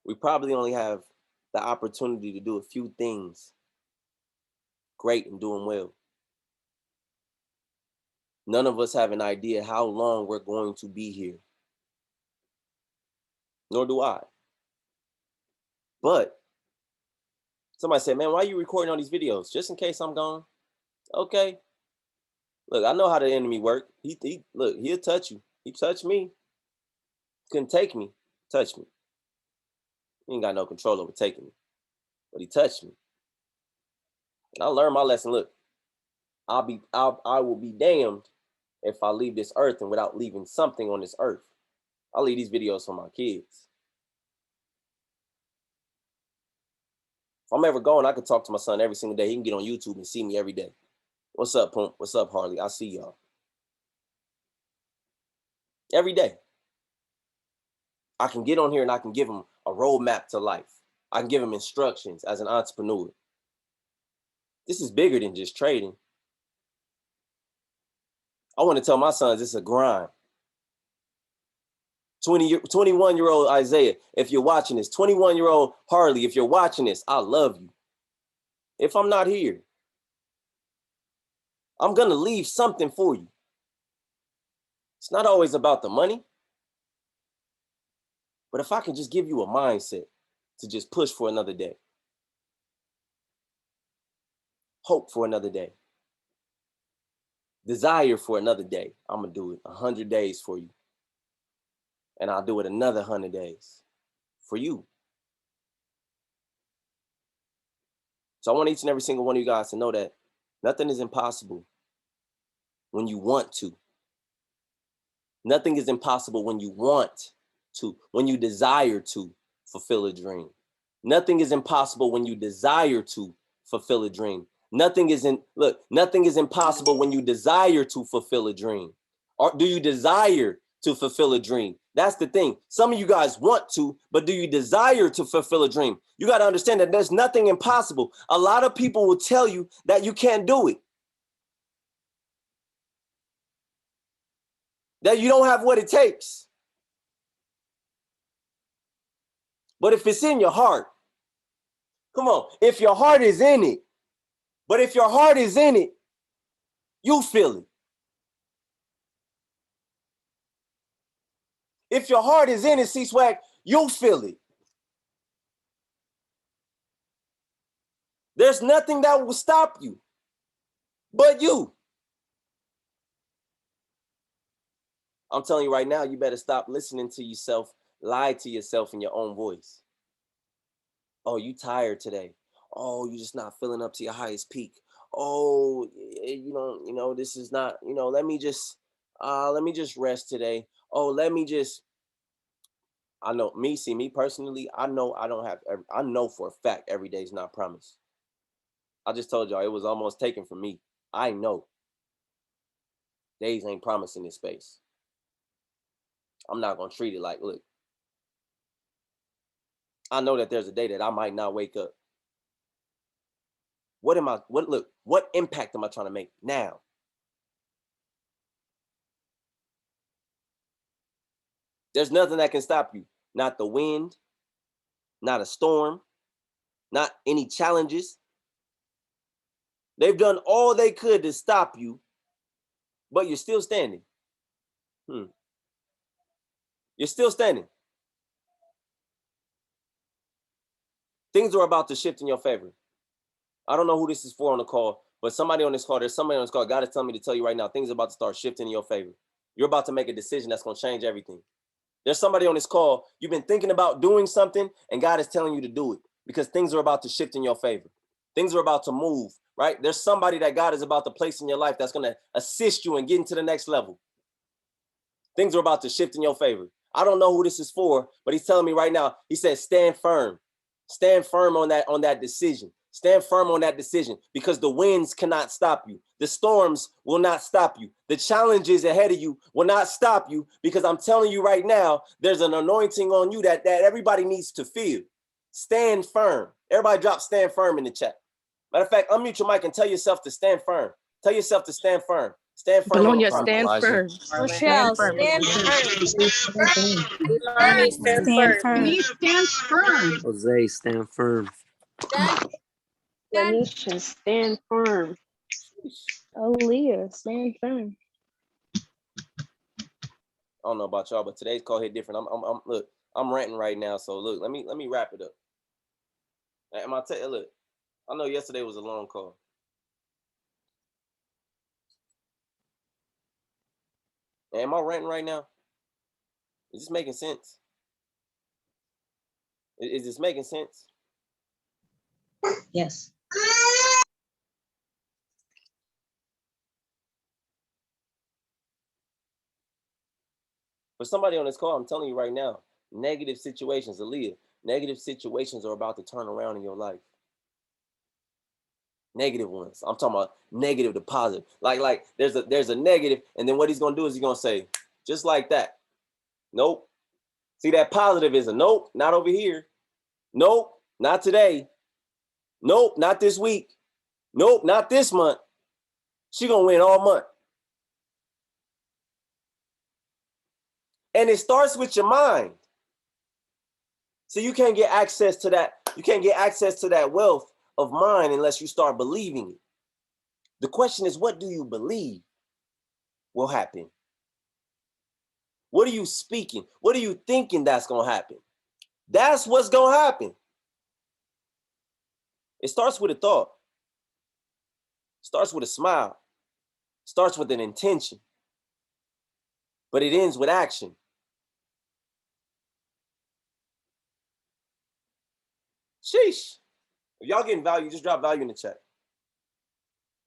We probably only have the opportunity to do a few things great and doing well. None of us have an idea how long we're going to be here. Nor do I. But somebody said, man, why are you recording all these videos? Just in case I'm gone. Okay. Look, I know how the enemy works. Look, he'll touch you. He touched me. Couldn't take me. Touch me. He ain't got no control over taking me. But he touched me. And I learned my lesson. Look, I will be damned if I leave this earth and without leaving something on this earth. I'll leave these videos for my kids. If I'm ever going, I could talk to my son every single day. He can get on YouTube and see me every day. What's up, Pump? What's up, Harley? I see y'all. Every day. I can get on here and I can give him a roadmap to life. I can give them instructions as an entrepreneur. This is bigger than just trading. I want to tell my sons it's a grind. 21-year-old Isaiah, if you're watching this, 21-year-old Harley, if you're watching this, I love you. If I'm not here, I'm going to leave something for you. It's not always about the money, but if I can just give you a mindset to just push for another day, hope for another day, desire for another day, I'm going to do it 100 days for you. And I'll do it another 100 days for you. So I want each and every single one of you guys to know that nothing is impossible when you want to. Nothing is impossible when you want to, when you desire to fulfill a dream. Nothing is impossible when you desire to fulfill a dream. Nothing is impossible when you desire to fulfill a dream. Or do you desire to fulfill a dream? That's the thing. Some of you guys want to, but do you desire to fulfill a dream? You got to understand that there's nothing impossible. A lot of people will tell you that you can't do it, that you don't have what it takes. But if it's in your heart, come on, if your heart is in it, but if your heart is in it, you feel it. If your heart is in it, C-Swag, you'll feel it. There's nothing that will stop you but you. I'm telling you right now, you better stop listening to yourself, lie to yourself in your own voice. Oh, you tired today. Oh, you're just not feeling up to your highest peak. Oh, this is not, let me just rest today. Oh, I know me personally, I know for a fact every day is not promised. I just told y'all it was almost taken from me. I know days ain't promised in this space. I'm not going to treat it like, look, I know that there's a day that I might not wake up. What impact am I trying to make now? There's nothing that can stop you. Not the wind, not a storm, not any challenges. They've done all they could to stop you, but you're still standing. You're still standing. Things are about to shift in your favor. I don't know who this is for on the call, but there's somebody on this call. God is telling me to tell you right now, things are about to start shifting in your favor. You're about to make a decision that's going to change everything. There's somebody on this call, you've been thinking about doing something, and God is telling you to do it because things are about to shift in your favor. Things are about to move, right? There's somebody that God is about to place in your life that's going to assist you in getting to the next level. Things are about to shift in your favor. I don't know who this is for, but he's telling me right now, he says, stand firm. Stand firm on that decision. Stand firm on that decision because the winds cannot stop you. The storms will not stop you. The challenges ahead of you will not stop you because I'm telling you right now, there's an anointing on you that everybody needs to feel. Stand firm. Everybody drop stand firm in the chat. Matter of fact, unmute your mic and tell yourself to stand firm. Tell yourself to stand firm. Stand firm. Bologna, stand firm. Rochelle, stand firm. Lonnie, stand firm. Denise, stand firm. Jose, stand firm. Lanisha, stand firm. Aaliyah, stand firm. I don't know about y'all, but today's call hit different. I'm ranting right now, so look, let me wrap it up. And I'll tell you, look, I know yesterday was a long call. Am I ranting right now? Is this making sense? Is this making sense? Yes. For somebody on this call, I'm telling you right now, negative situations, Aaliyah, negative situations are about to turn around in your life. Negative ones. I'm talking about negative to positive. Like there's a negative, and then what he's gonna do is he's gonna say, just like that. Nope. See, that positive is a nope, not over here. Nope, Not today. Nope, not this week. Nope, not this month. She gonna win all month. And it starts with your mind. So you can't get access to that. You can't get access to that wealth of mind unless you start believing it. The question is, what do you believe will happen? What are you speaking? What are you thinking that's gonna happen? That's what's gonna happen. It starts with a thought. Starts with a smile. Starts with an intention. But it ends with action. Sheesh. If y'all getting value, just drop value in the chat.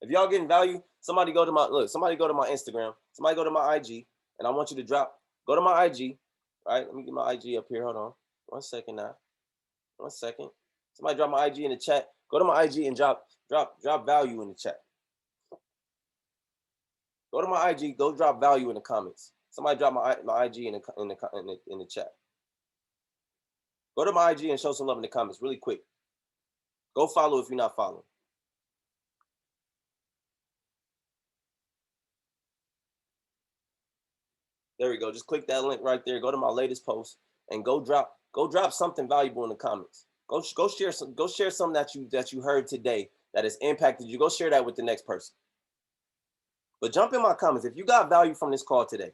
If y'all getting value, somebody go to my Instagram, somebody go to my IG, and I want you to go to my IG. All right, let me get my IG up here. Hold on. 1 second now. 1 second. Somebody drop my IG in the chat. Go to my IG and drop value in the chat. Go to my IG, go drop value in the comments. Somebody drop my IG in the chat. Go to my IG and show some love in the comments really quick. Go follow if you're not following. There we go. Just click that link right there. Go to my latest post and go drop something valuable in the comments. Go share something that you heard today that has impacted you. Go share that with the next person. But jump in my comments if you got value from this call today.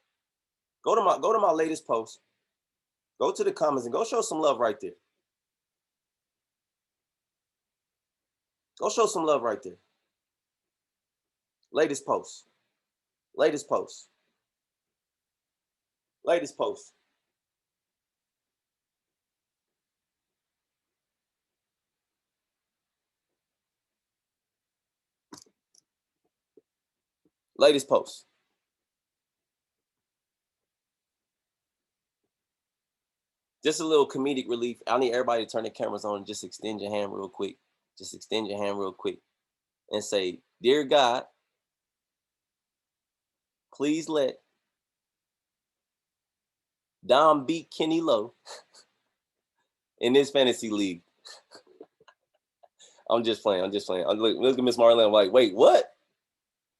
Go to my latest post. Go to the comments and go show some love right there. Go show some love right there. Latest post. Latest post. Latest post. Latest post. Just a little comedic relief. I need everybody to turn the cameras on and just extend your hand real quick. Just extend your hand real quick and say, "Dear God, please let Dom beat Kenny Lowe in this fantasy league." I'm just playing. Look at Miss Marlene. I'm like, wait, what?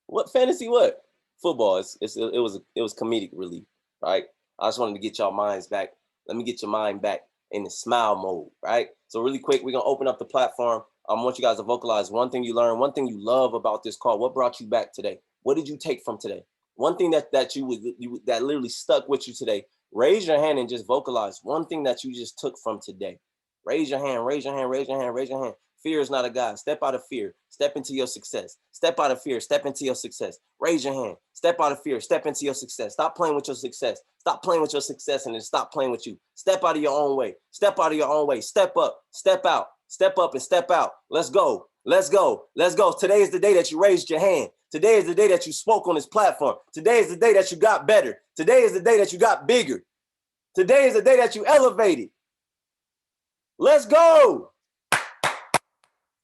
What fantasy? What? Football. It was comedic relief, right? I just wanted to get y'all minds back. Let me get your mind back in the smile mode, right? So really quick, we're gonna open up the platform. I want you guys to vocalize one thing you learned, one thing you love about this call. What brought you back today? What did you take from today? One thing that literally stuck with you today. Raise your hand and just vocalize one thing that you just took from today. Raise your hand, raise your hand, raise your hand, raise your hand. Fear is not a God. Step out of fear. Step into your success. Step out of fear. Step into your success. Raise your hand. Step out of fear. Step into your success. Stop playing with your success. Stop playing with your success and then stop playing with you. Step out of your own way. Step out of your own way. Step up. Step out. Step up and step out. Let's go. Let's go. Let's go. Today is the day that you raised your hand. Today is the day that you spoke on this platform. Today is the day that you got better. Today is the day that you got bigger. Today is the day that you elevated. Let's go.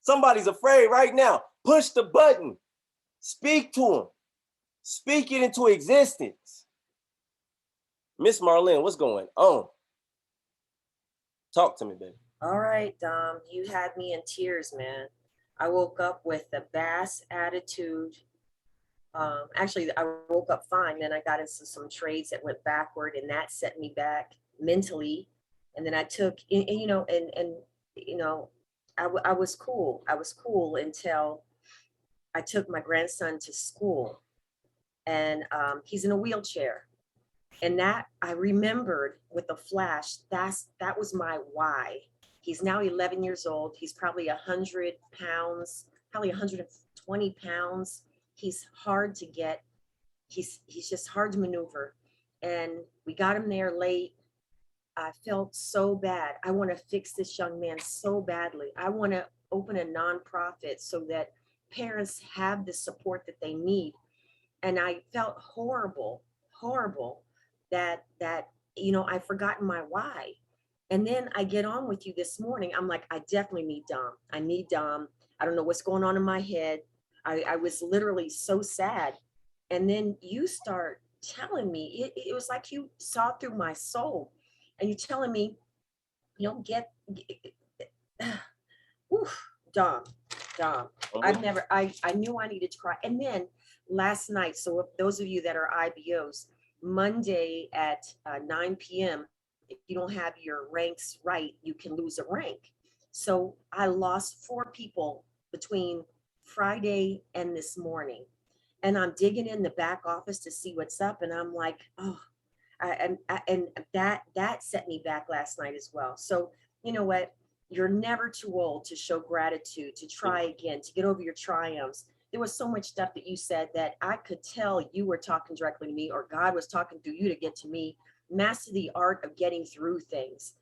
Somebody's afraid right now. Push the button. Speak to them. Speak it into existence. Miss Marlene, what's going on? Talk to me, baby. All right, Dom, you had me in tears, man. I woke up with a bass attitude. Actually, I woke up fine. Then I got into some trades that went backward, and that set me back mentally. And then I took, I was cool. I was cool until I took my grandson to school, and he's in a wheelchair. And that I remembered with a flash, that was my why. He's now 11 years old. He's probably 100 pounds, probably 120 pounds. He's hard to get. He's just hard to maneuver. And we got him there late. I felt so bad. I want to fix this young man so badly. I want to open a nonprofit so that parents have the support that they need. And I felt horrible that I've forgotten my why. And then I get on with you this morning. I'm like, I definitely need Dom. I need Dom. I don't know what's going on in my head. I was literally so sad. And then you start telling me, it was like you saw through my soul. And you're telling me, Oof, Dom. I knew I needed to cry. And then last night, so if those of you that are IBOs, Monday at 9 p.m., if you don't have your ranks right, you can lose a rank. So I lost 4 people between Friday and this morning. And I'm digging in the back office to see what's up. And I'm like, oh, and that set me back last night as well. So you know what? You're never too old to show gratitude, to try again, to get over your triumphs. There was so much stuff that you said that I could tell you were talking directly to me, or God was talking through you to get to me. Master the art of getting through things,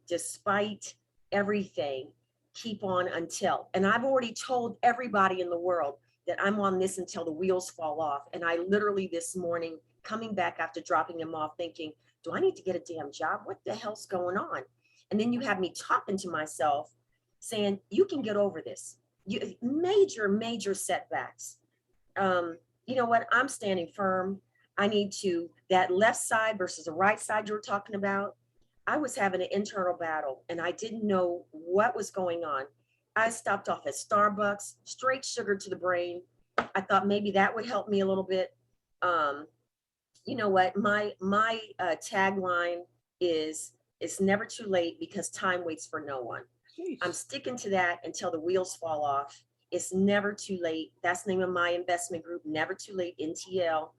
despite everything. Keep on until. And I've already told everybody in the world that I'm on this until the wheels fall off. And I literally this morning, coming back after dropping them off, thinking, do I need to get a damn job? What the hell's going on? And then you have me talking to myself saying, you can get over this. Major setbacks. You know what? I'm standing firm. I need to, that left side versus the right side you were talking about. I was having an internal battle and I didn't know what was going on. I stopped off at Starbucks, straight sugar to the brain. I thought maybe that would help me a little bit. You know what? My tagline is, it's never too late because time waits for no one. Jeez. I'm sticking to that until the wheels fall off. It's never too late. That's the name of my investment group, Never Too Late, NTL.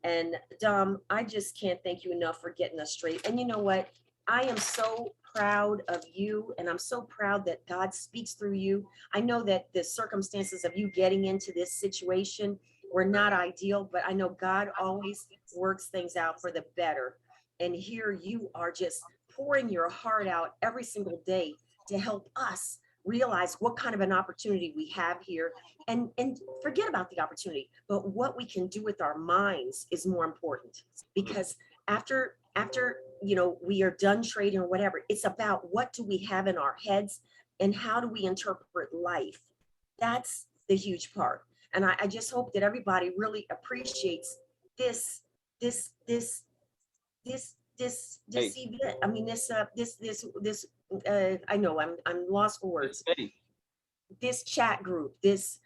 And Dom, I just can't thank you enough for getting us straight. And you know what? I am so proud of you, and I'm so proud that God speaks through you. I know that the circumstances of you getting into this situation were not ideal, but I know God always works things out for the better. And here you are just pouring your heart out every single day to help us realize what kind of an opportunity we have here, and forget about the opportunity, but what we can do with our minds is more important. Because after you know, we are done trading or whatever, it's about what do we have in our heads and how do we interpret life. That's the huge part. And I just hope that everybody really appreciates this event. I mean, this I know I'm lost for words. This chat group, this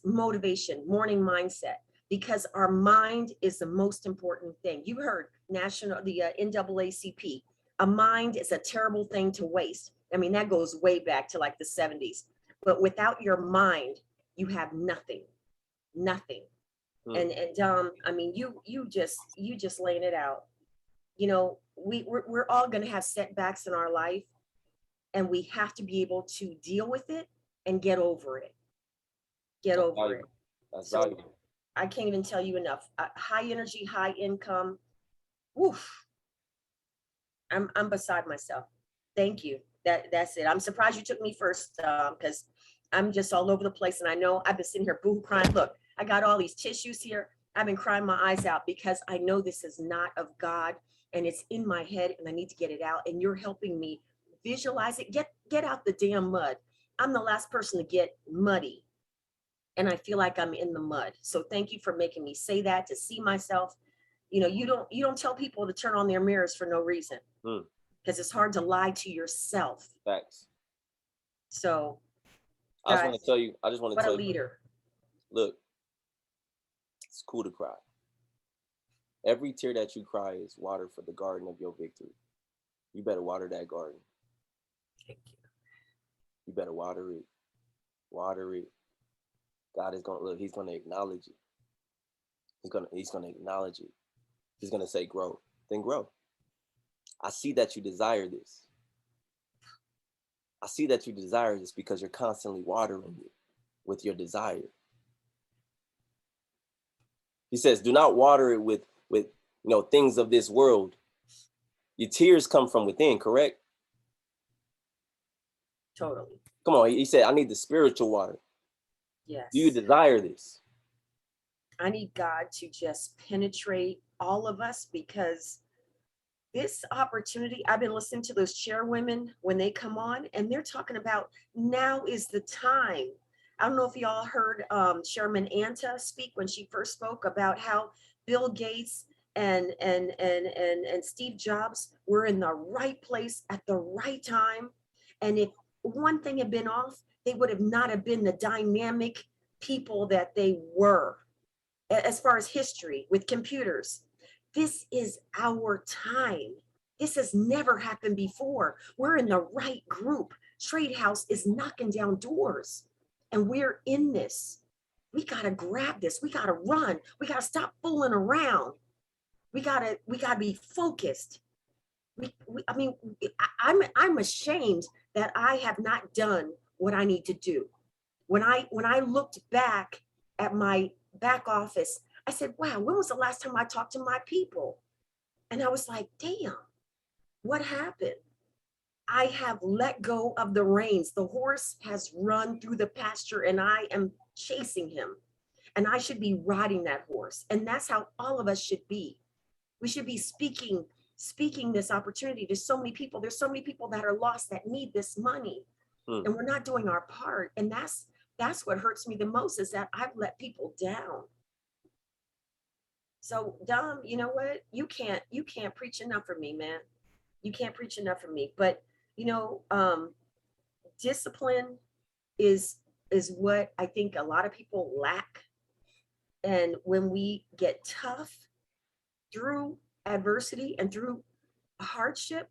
motivation, morning mindset, because our mind is the most important thing. You heard the NAACP. A mind is a terrible thing to waste. I mean, that goes way back to like the 70s. But without your mind, you have nothing. And I mean, you just laying it out. You know, we're all going to have setbacks in our life, and we have to be able to deal with it and get over it. That's valuable. I can't even tell you enough. High energy, high income. Woof. I'm beside myself. Thank you. That's it. I'm surprised you took me first, because I'm just all over the place, and I know I've been sitting here boo crying. Look, I got all these tissues here. I've been crying my eyes out because I know this is not of God, and it's in my head, and I need to get it out. And you're helping me visualize it. Get out the damn mud. I'm the last person to get muddy, and I feel like I'm in the mud. So thank you for making me say that, to see myself. You know, you don't tell people to turn on their mirrors for no reason, because it's hard to lie to yourself. Facts. So I just want to tell you, what a leader. Look, it's cool to cry. Every tear that you cry is water for the garden of your victory. You better water that garden. Thank you. You better water it. Water it. God is going to look, he's going to acknowledge it. He's going to acknowledge it. He's going to say, grow, then grow. I see that you desire this. I see that you desire this because you're constantly watering it with your desire. He says, do not water it with things of this world. Your tears come from within, correct? Totally. Come on, he said, I need the spiritual water. Yes. Do you desire this? I need God to just penetrate all of us, because this opportunity, I've been listening to those chairwomen when they come on, and they're talking about now is the time. I don't know if y'all heard Chairman Anta speak when she first spoke about how Bill Gates and Steve Jobs were in the right place at the right time. And if one thing had been off, they would have not have been the dynamic people that they were. As far as history with computers, this is our time. This has never happened before. We're in the right group. Trade House is knocking down doors, and we're in this. We gotta grab this. We gotta run. We gotta stop fooling around. We gotta be focused. I'm ashamed that I have not done what I need to do. When I looked back at my back office, I said, wow, when was the last time I talked to my people? And I was like, damn, what happened? I have let go of the reins. The horse has run through the pasture and I am chasing him. And I should be riding that horse. And that's how all of us should be. We should be speaking this opportunity to so many people. There's so many people that are lost that need this money. And we're not doing our part. And that's what hurts me the most, is that I've let people down. So Dom, you know what? You can't preach enough for me, man. You can't preach enough for me. But you know, discipline is what I think a lot of people lack. And when we get tough through adversity and through hardship,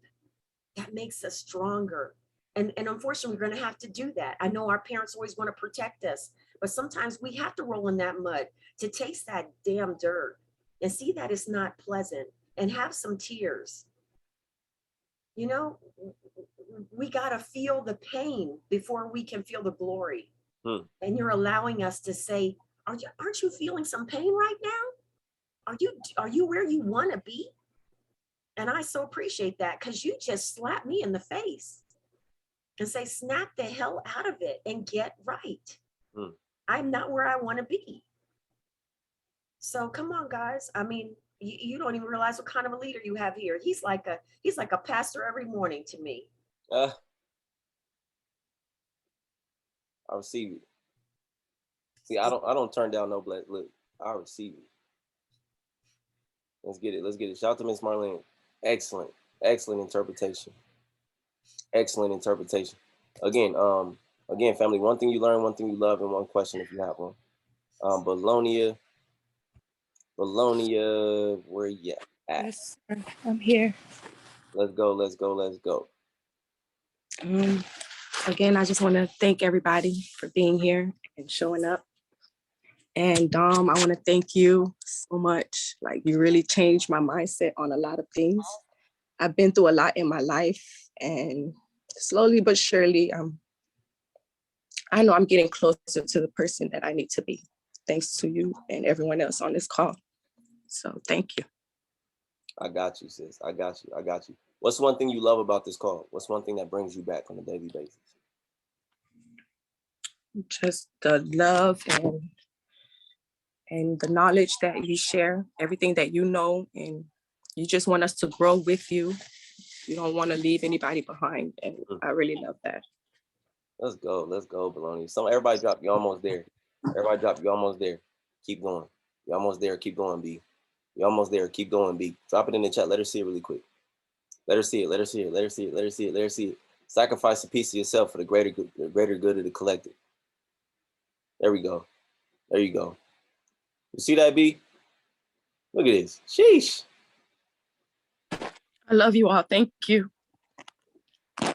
that makes us stronger. And unfortunately, we're going to have to do that. I know our parents always want to protect us, but sometimes we have to roll in that mud to taste that damn dirt and see that it's not pleasant and have some tears. You know, we got to feel the pain before we can feel the glory. And you're allowing us to say, aren't you feeling some pain right now? Are you where you want to be? And I so appreciate that, because you just slapped me in the face and say, snap the hell out of it and get right. I'm not where I want to be. So come on, guys. I mean, you don't even realize what kind of a leader you have here. He's like a pastor every morning to me. I receive it. See, I don't turn down no blood. Look, I receive it. Let's get it. Let's get it. Shout out to Miss Marlene. Excellent interpretation. Excellent interpretation. Again, family, one thing you learn, one thing you love, and one question if you have one. Bologna, where you at? Yes, sir. I'm here. Let's go. Again, I just want to thank everybody for being here and showing up. And Dom, I want to thank you so much. Like, you really changed my mindset on a lot of things. I've been through a lot in my life, and slowly but surely, I know I'm getting closer to the person that I need to be, thanks to you and everyone else on this call. So thank you. I got you, sis. I got you. What's one thing you love about this call? What's one thing that brings you back on a daily basis? Just the love and the knowledge that you share, everything that you know, and you just want us to grow with you. You don't want to leave anybody behind, and I really love that. Let's go, Bologna. Everybody drop, you're almost there. Everybody drop, you're almost there. Keep going. You're almost there, keep going, B. You're almost there, keep going, B. Drop it in the chat, let her see it really quick. Let her see it. Sacrifice a piece of yourself for the greater good of the collective. There we go. There you go. You see that, B? Look at this. Sheesh. I love you all. Thank you. Come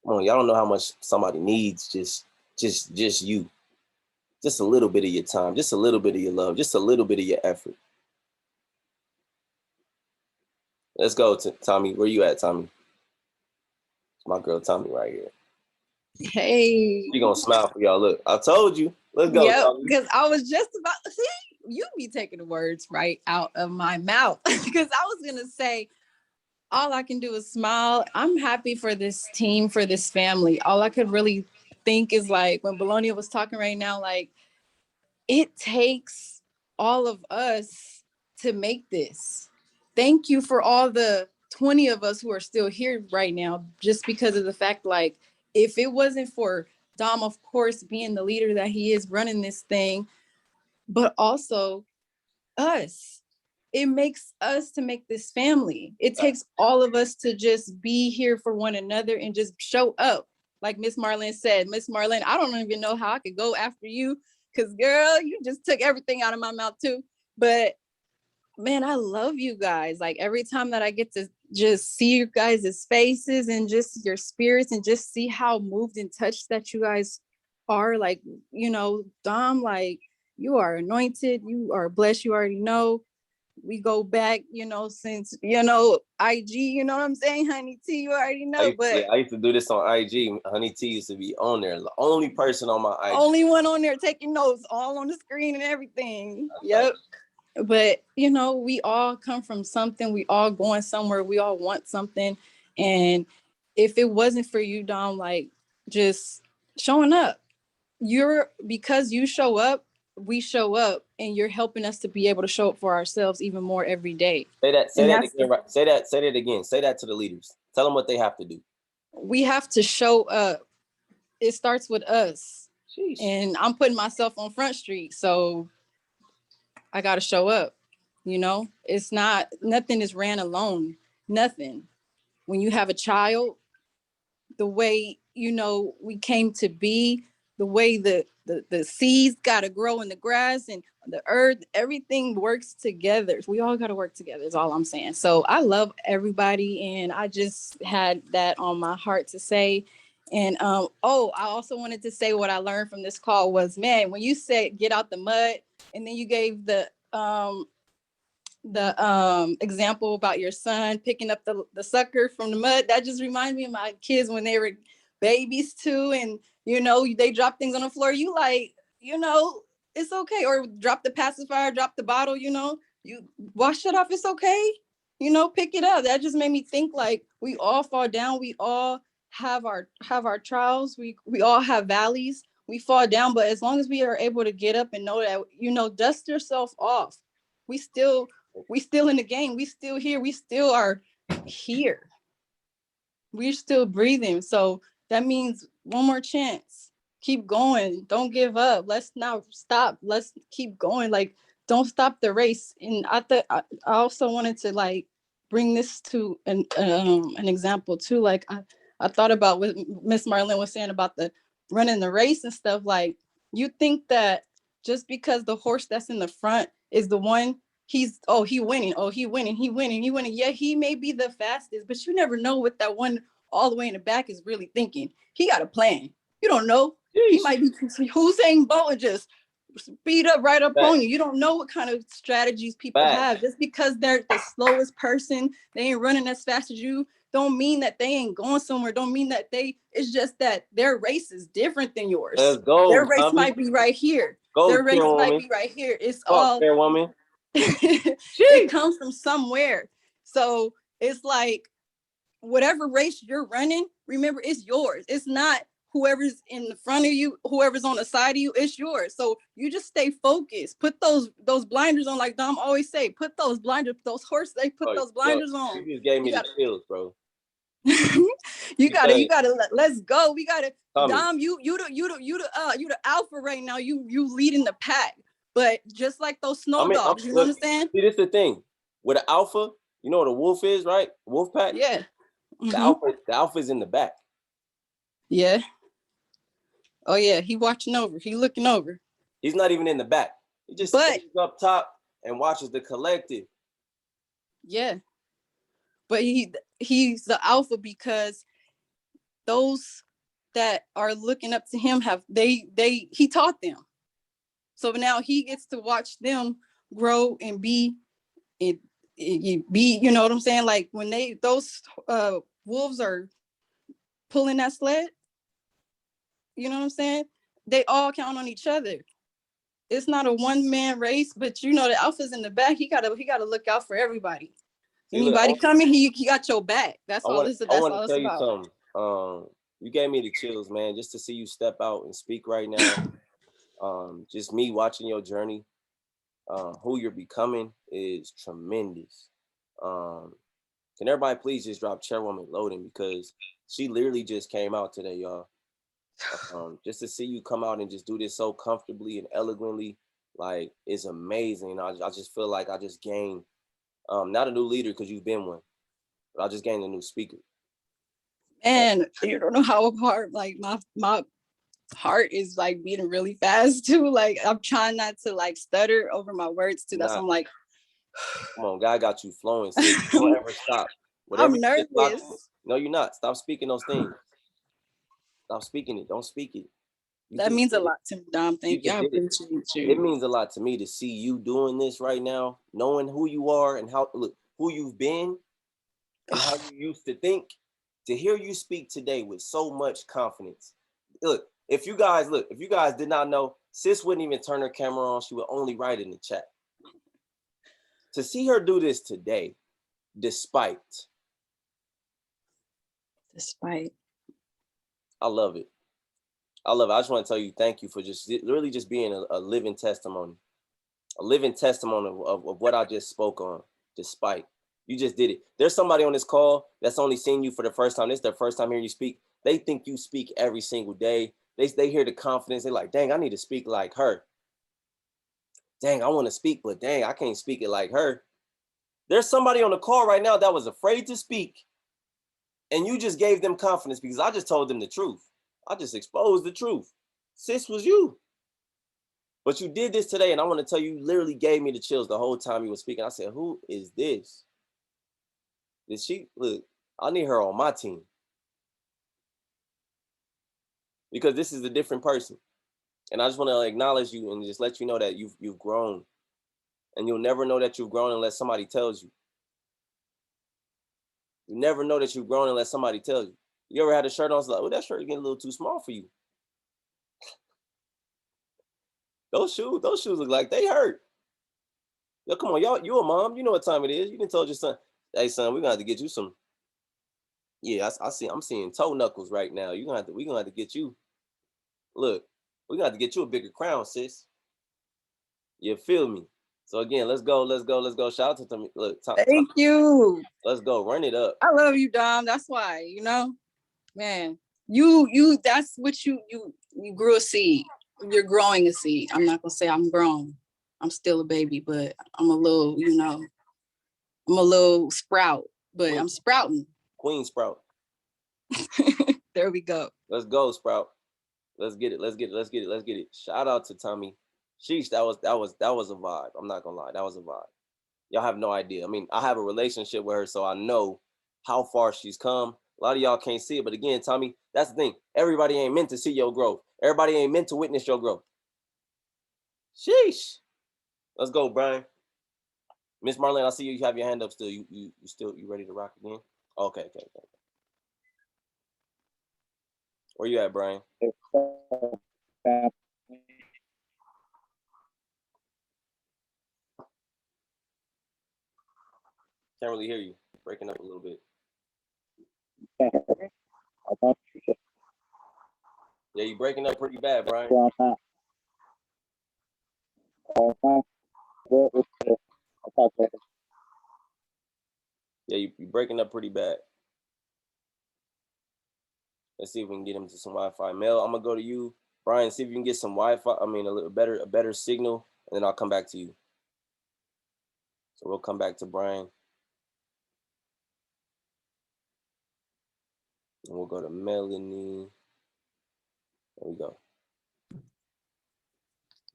on, y'all don't know how much somebody needs just you. Just a little bit of your time, just a little bit of your love, just a little bit of your effort. Let's go, Tommy. Where you at, Tommy? It's my girl Tommy right here. Hey. She gonna smile for y'all. Look, I told you. Let's go. Yep, because I was just about to see you be taking the words right out of my mouth. Because I was gonna say, all I can do is smile. I'm happy for this team, for this family. All I could really think is, like, when Bologna was talking right now, like, it takes all of us to make this. Thank you for all the 20 of us who are still here right now, just because of the fact, like, if it wasn't for Dom, of course, being the leader that he is, running this thing, but also us, it makes us to make this family. It takes all of us to just be here for one another and just show up. like Miss Marlene said, Miss Marlene, I don't even know how I could go after you, because girl, you just took everything out of my mouth too. But man, I love you guys. Like every time that I get to just see you guys' faces and just your spirits and just see how moved and touched that you guys are, like, you know, Dom, like you are anointed, you are blessed, you already know. We go back, you know, since, you know, IG, you know what I'm saying? Honey T, you already know, but I used to do this on IG. Honey T used to be on there. The only person on my IG. only one on there taking notes, all on the screen and everything. Yep. But, you know, we all come from something. We all going somewhere. We all want something. And if it wasn't for you, Dom, like just showing up, because you show up, we show up, and you're helping us to be able to show up for ourselves even more every day. Say that again. Right? Say that again. Say that to the leaders. Tell them what they have to do. We have to show up. It starts with us. Sheesh. And I'm putting myself on Front Street. So I got to show up. You know, it's not, nothing is ran alone. Nothing. When you have a child, the way, you know, we came to be, the way the seeds got to grow in the grass and the earth, everything works together. We all got to work together is all I'm saying. So I love everybody. And I just had that on my heart to say. And I also wanted to say what I learned from this call was, man, when you said get out the mud, and then you gave the example about your son picking up the sucker from the mud, that just reminds me of my kids when they were babies too. And, you know, they drop things on the floor. You like, you know, it's okay. Or drop the pacifier, drop the bottle, you know, you wash it off. It's okay. You know, pick it up. That just made me think like we all fall down. We all have our trials. We all have valleys. We fall down, but as long as we are able to get up and know that, you know, dust yourself off. We still in the game. We still here. We still are here. We're still breathing. So that means one more chance. Keep going. Don't give up. Let's not stop. Let's keep going. Like, don't stop the race. And I also wanted to like bring this to an example too. Like I thought about what Miss Marlene was saying about the running the race and stuff. Like, you think that just because the horse that's in the front is the one, he winning. Yeah, he may be the fastest, but you never know what that one all the way in the back is really thinking. He got a plan. You don't know. He might be Usain Bolt and just speed up right up on you. You don't know what kind of strategies people have. Just because they're the slowest person, they ain't running as fast as you, don't mean that they ain't going somewhere. Don't mean that it's just that their race is different than yours. Let's go. Their race might be right here. Their race might be right here. It's all fair woman. It comes from somewhere. So it's like whatever race you're running, remember, it's yours. It's not whoever's in the front of you, whoever's on the side of you, it's yours. So you just stay focused. Put those blinders on, like Dom always say. Put those blinders, those horses, they put those blinders on. You just gave me the chills, bro. you gotta let's go. We gotta Dom, you the alpha right now. You leading the pack. But just like those snow dogs, you know what I'm saying? See, this is the thing. With an alpha, you know what a wolf is, right? Wolf pack? Yeah. The alpha is in the back. Yeah. Oh yeah, he watching over. He looking over. He's not even in the back. He just stays up top and watches the collective. Yeah. But he's the alpha because those that are looking up to him he taught them. So now he gets to watch them grow and be, you know what I'm saying? Like when those wolves are pulling that sled, you know what I'm saying? They all count on each other. It's not a one-man race, but you know the alpha's in the back. He gotta look out for everybody. Anybody coming, he got your back. That's all this is. That's all it's about. I want to tell you something. You gave me the chills, man, just to see you step out and speak right now. Just me watching your journey, who you're becoming is tremendous. Can everybody please just drop Chairwoman Loading, because she literally just came out today, y'all. Just to see you come out and just do this so comfortably and eloquently, like, it's amazing. I just feel like I just gained, not a new leader because you've been one, but I just gained a new speaker. And you don't know how hard, like my heart is like beating really fast too. Like I'm trying not to like stutter over my words too. That's why I'm like, come on, God got you flowing, sis. Don't ever stop. Whatever I'm you get locked in- nervous. no, you're not. Stop speaking those things. Stop speaking it. Don't speak it. You That just means a did it. lot to me, Dom. You Thank you. just I did it. appreciate It you. means a lot to me to see you doing this right now, knowing who you are and how look who you've been and how you used to think. To hear you speak today with so much confidence. Look, if you guys did not know, sis wouldn't even turn her camera on. She would only write in the chat. To see her do this today, despite, I love it. I love it. I just want to tell you thank you for just really just being a living testimony. A living testimony of what I just spoke on, despite. You just did it. There's somebody on this call that's only seen you for the first time. This is their first time hearing you speak. They think you speak every single day. They hear the confidence. They're like, dang, I need to speak like her. Dang, I want to speak, but dang, I can't speak it like her. There's somebody on the call right now that was afraid to speak, and you just gave them confidence because I just told them the truth. I just exposed the truth. Sis was you. But you did this today, and I want to tell you, you literally gave me the chills the whole time you were speaking. I said, who is this? Did she, look, I need her on my team. Because this is a different person. And I just want to acknowledge you and just let you know that you've grown. And you'll never know that you've grown unless somebody tells you. You never know that you've grown unless somebody tells you. You ever had a shirt on, it's like, oh, that shirt is getting a little too small for you. Those shoes look like they hurt. Yo, come on, y'all, you a mom, you know what time it is. You done told your son, hey son, we're gonna have to get you some. Yeah, I'm seeing toe knuckles right now. We're gonna have to get you. Look, we're gonna have to get you a bigger crown, sis. You feel me? So again, let's go. Shout out to Tommy. Look, Thank you. Let's go. Run it up. I love you, Dom. That's why, man, you that's what you grew a seed. You're growing a seed. I'm not gonna say I'm grown. I'm still a baby, but I'm a little, I'm a little sprout, but I'm sprouting. Queen Sprout. There we go. Let's go, Sprout. Let's get it. Shout out to Tommy. Sheesh, that was a vibe. I'm not gonna lie, that was a vibe. Y'all have no idea. I mean, I have a relationship with her, so I know how far she's come. A lot of y'all can't see it, but again, Tommy, that's the thing. Everybody ain't meant to see your growth. Everybody ain't meant to witness your growth. Sheesh. Let's go, Brian. Miss Marlene, I see you have your hand up still. You ready to rock again? Okay. Where you at, Brian? Can't really hear you. Breaking up a little bit. Yeah, you breaking up pretty bad, Brian. Yeah, you breaking up pretty bad. Let's see if we can get him to some Wi-Fi. Mel, I'm gonna go to you. Brian, see if you can get some Wi-Fi. I mean, a better signal, and then I'll come back to you. So we'll come back to Brian. And we'll go to Melanie. There we go.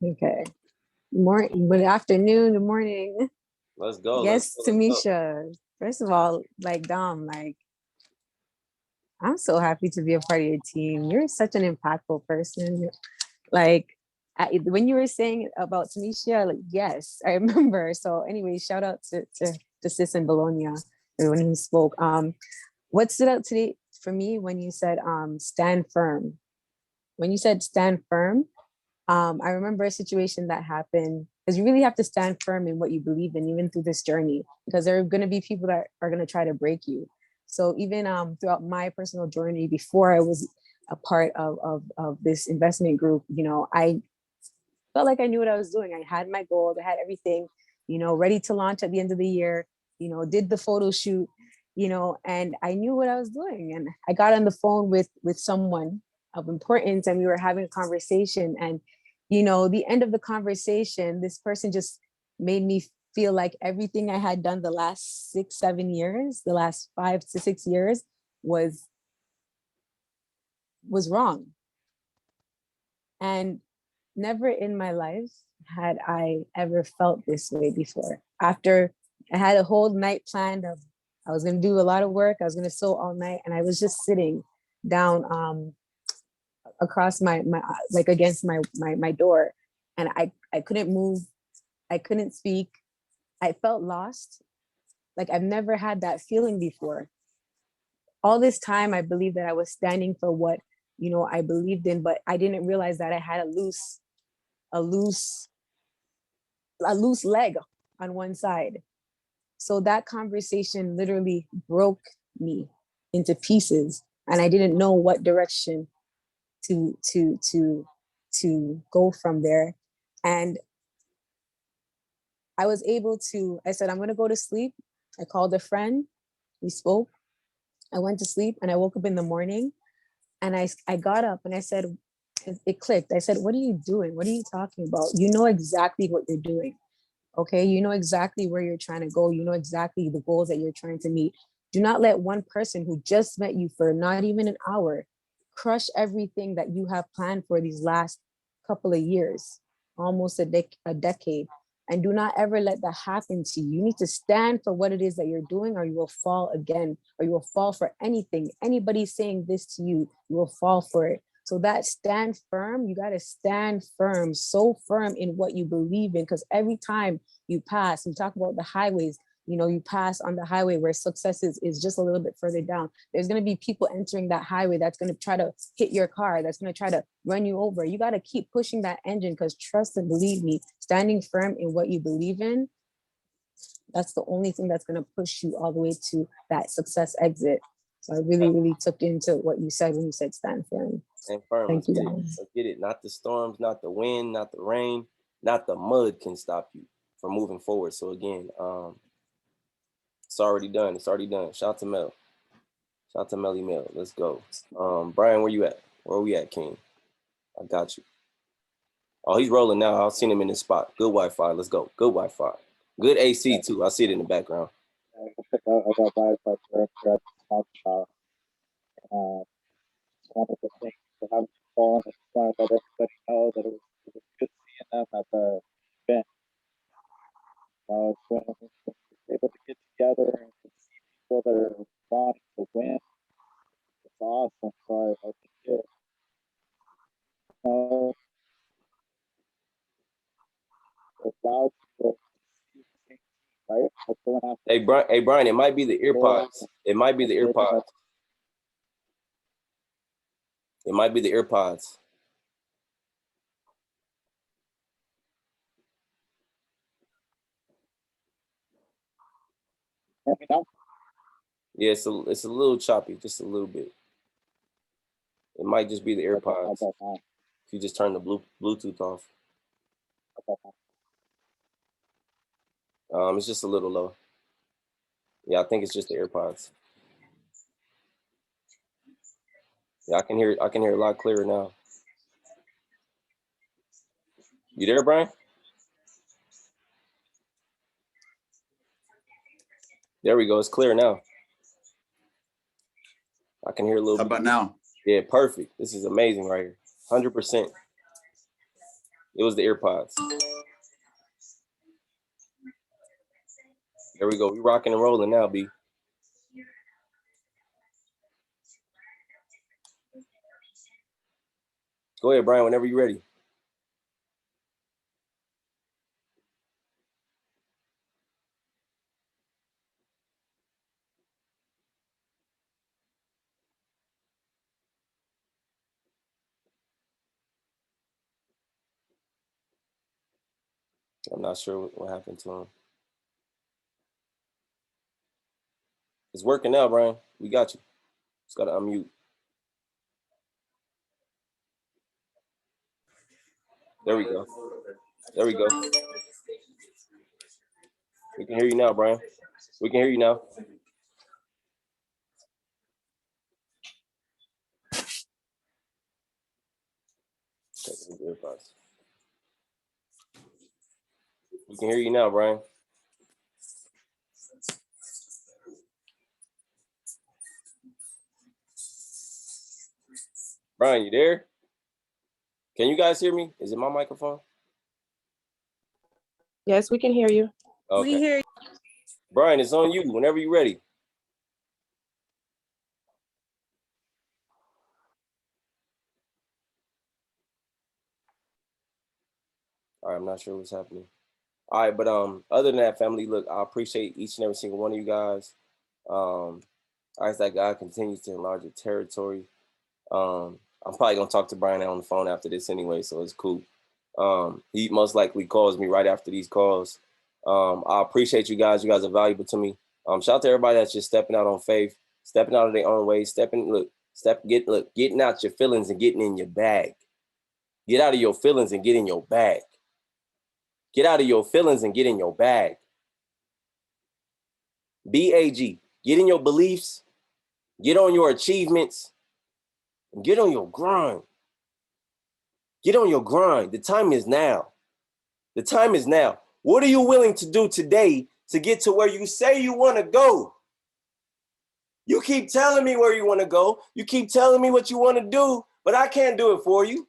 Okay. Good afternoon, good morning. Let's go. Yes, Tamisha. First of all, like Dom, like I'm so happy to be a part of your team. You're such an impactful person. Like when you were saying about Tamisha, like yes, I remember. So anyway, shout out to Sis in Bologna, everyone who spoke. What stood out today for me when you said stand firm. When you said stand firm, I remember a situation that happened because you really have to stand firm in what you believe in, even through this journey, because there are going to be people that are going to try to break you. So even throughout my personal journey, before I was a part of this investment group, I felt like I knew what I was doing. I had my goals, I had everything, ready to launch at the end of the year, did the photo shoot, and I knew what I was doing. And I got on the phone with someone of importance, and we were having a conversation, and the end of the conversation, this person just made me feel like everything I had done the last 6-7 years, the last 5 to 6 years was was wrong. And never in my life had I ever felt this way before. After I had a whole night planned of, I was going to do a lot of work. I was going to sew all night, and I was just sitting down across my like against my door, and I couldn't move. I couldn't speak. I felt lost. Like I've never had that feeling before. All this time, I believed that I was standing for what, you know, I believed in, but I didn't realize that I had a loose leg on one side. So that conversation literally broke me into pieces, and I didn't know what direction to go from there. And I was able to, I said, I'm going to go to sleep. I called a friend. We spoke. I went to sleep, and I woke up in the morning, and I got up and I said, it clicked. I said, what are you doing? What are you talking about? You know exactly what you're doing. Okay. You know exactly where you're trying to go. You know exactly the goals that you're trying to meet. Do not let one person who just met you for not even an hour crush everything that you have planned for these last couple of years, almost a decade. And do not ever let that happen to you. You need to stand for what it is that you're doing, or you will fall again, or you will fall for anything. Anybody saying this to you, you will fall for it. So that stand firm, you got to stand firm, so firm in what you believe in, because every time you pass, we talk about the highways, you know, you pass on the highway where success is just a little bit further down. There's going to be people entering that highway that's going to try to hit your car, that's going to try to run you over. You got to keep pushing that engine, because trust and believe me, standing firm in what you believe in, that's the only thing that's going to push you all the way to that success exit. So I really, really took into what you said when you said stand firm. Stand firm. Thank you, Let's guys. get it. Not the storms, not the wind, not the rain, not the mud can stop you from moving forward. So again, it's already done. It's already done. Shout out to Mel. Shout out to Melly Mel. Let's go. Brian, where you at? Where are we at, King? I got you. Oh, he's rolling now. I've seen him in this spot. Good Wi-Fi. Let's go. Good Wi-Fi. Good AC too. I see it in the background. I got Wi-Fi for one of the things that I was calling, I just wanted to let everybody know that it was good seeing them at the event. When we're able to get together and see people that are wanting to win, it's awesome. So I think it, allows people to see the same team, right? Like going after Hey, Brian, it might be the earpods. It might be the earpods. It might be the earpods. Yeah, it's a little choppy, just a little bit. It might just be the earpods. If you just turn the Bluetooth off. It's just a little low. Yeah, I think it's just the AirPods. Yeah, I can hear a lot clearer now. You there, Brian? There we go. It's clear now. I can hear a little bit. How about now? Yeah, perfect. This is amazing right here. 100%. It was the AirPods. There we go. We rocking and rolling now, B. Go ahead, Brian, whenever you're ready. I'm not sure what happened to him. It's working now, Brian. We got you. Just got to unmute. There we go. There we go. We can hear you now, Brian. We can hear you now. We can hear you now, Brian. Brian, you there? Can you guys hear me? Is it my microphone? Yes, we can hear you. Okay. We hear you. Brian, it's on you whenever you're ready. All right, I'm not sure what's happening. All right, but other than that, family, look, I appreciate each and every single one of you guys. I ask that God continues to enlarge your territory. I'm probably gonna talk to Brian on the phone after this anyway, so it's cool. He most likely calls me right after these calls. I appreciate you guys. You guys are valuable to me. Shout out to everybody that's just stepping out on faith, stepping out of their own way, getting out your feelings and getting in your bag. Get out of your feelings and get in your bag. Get out of your feelings and get in your bag. BAG. Get in your beliefs. Get on your achievements. And get on your grind. Get on your grind. The time is now. The time is now. What are you willing to do today to get to where you say you want to go? You keep telling me where you want to go. You keep telling me what you want to do, but I can't do it for you.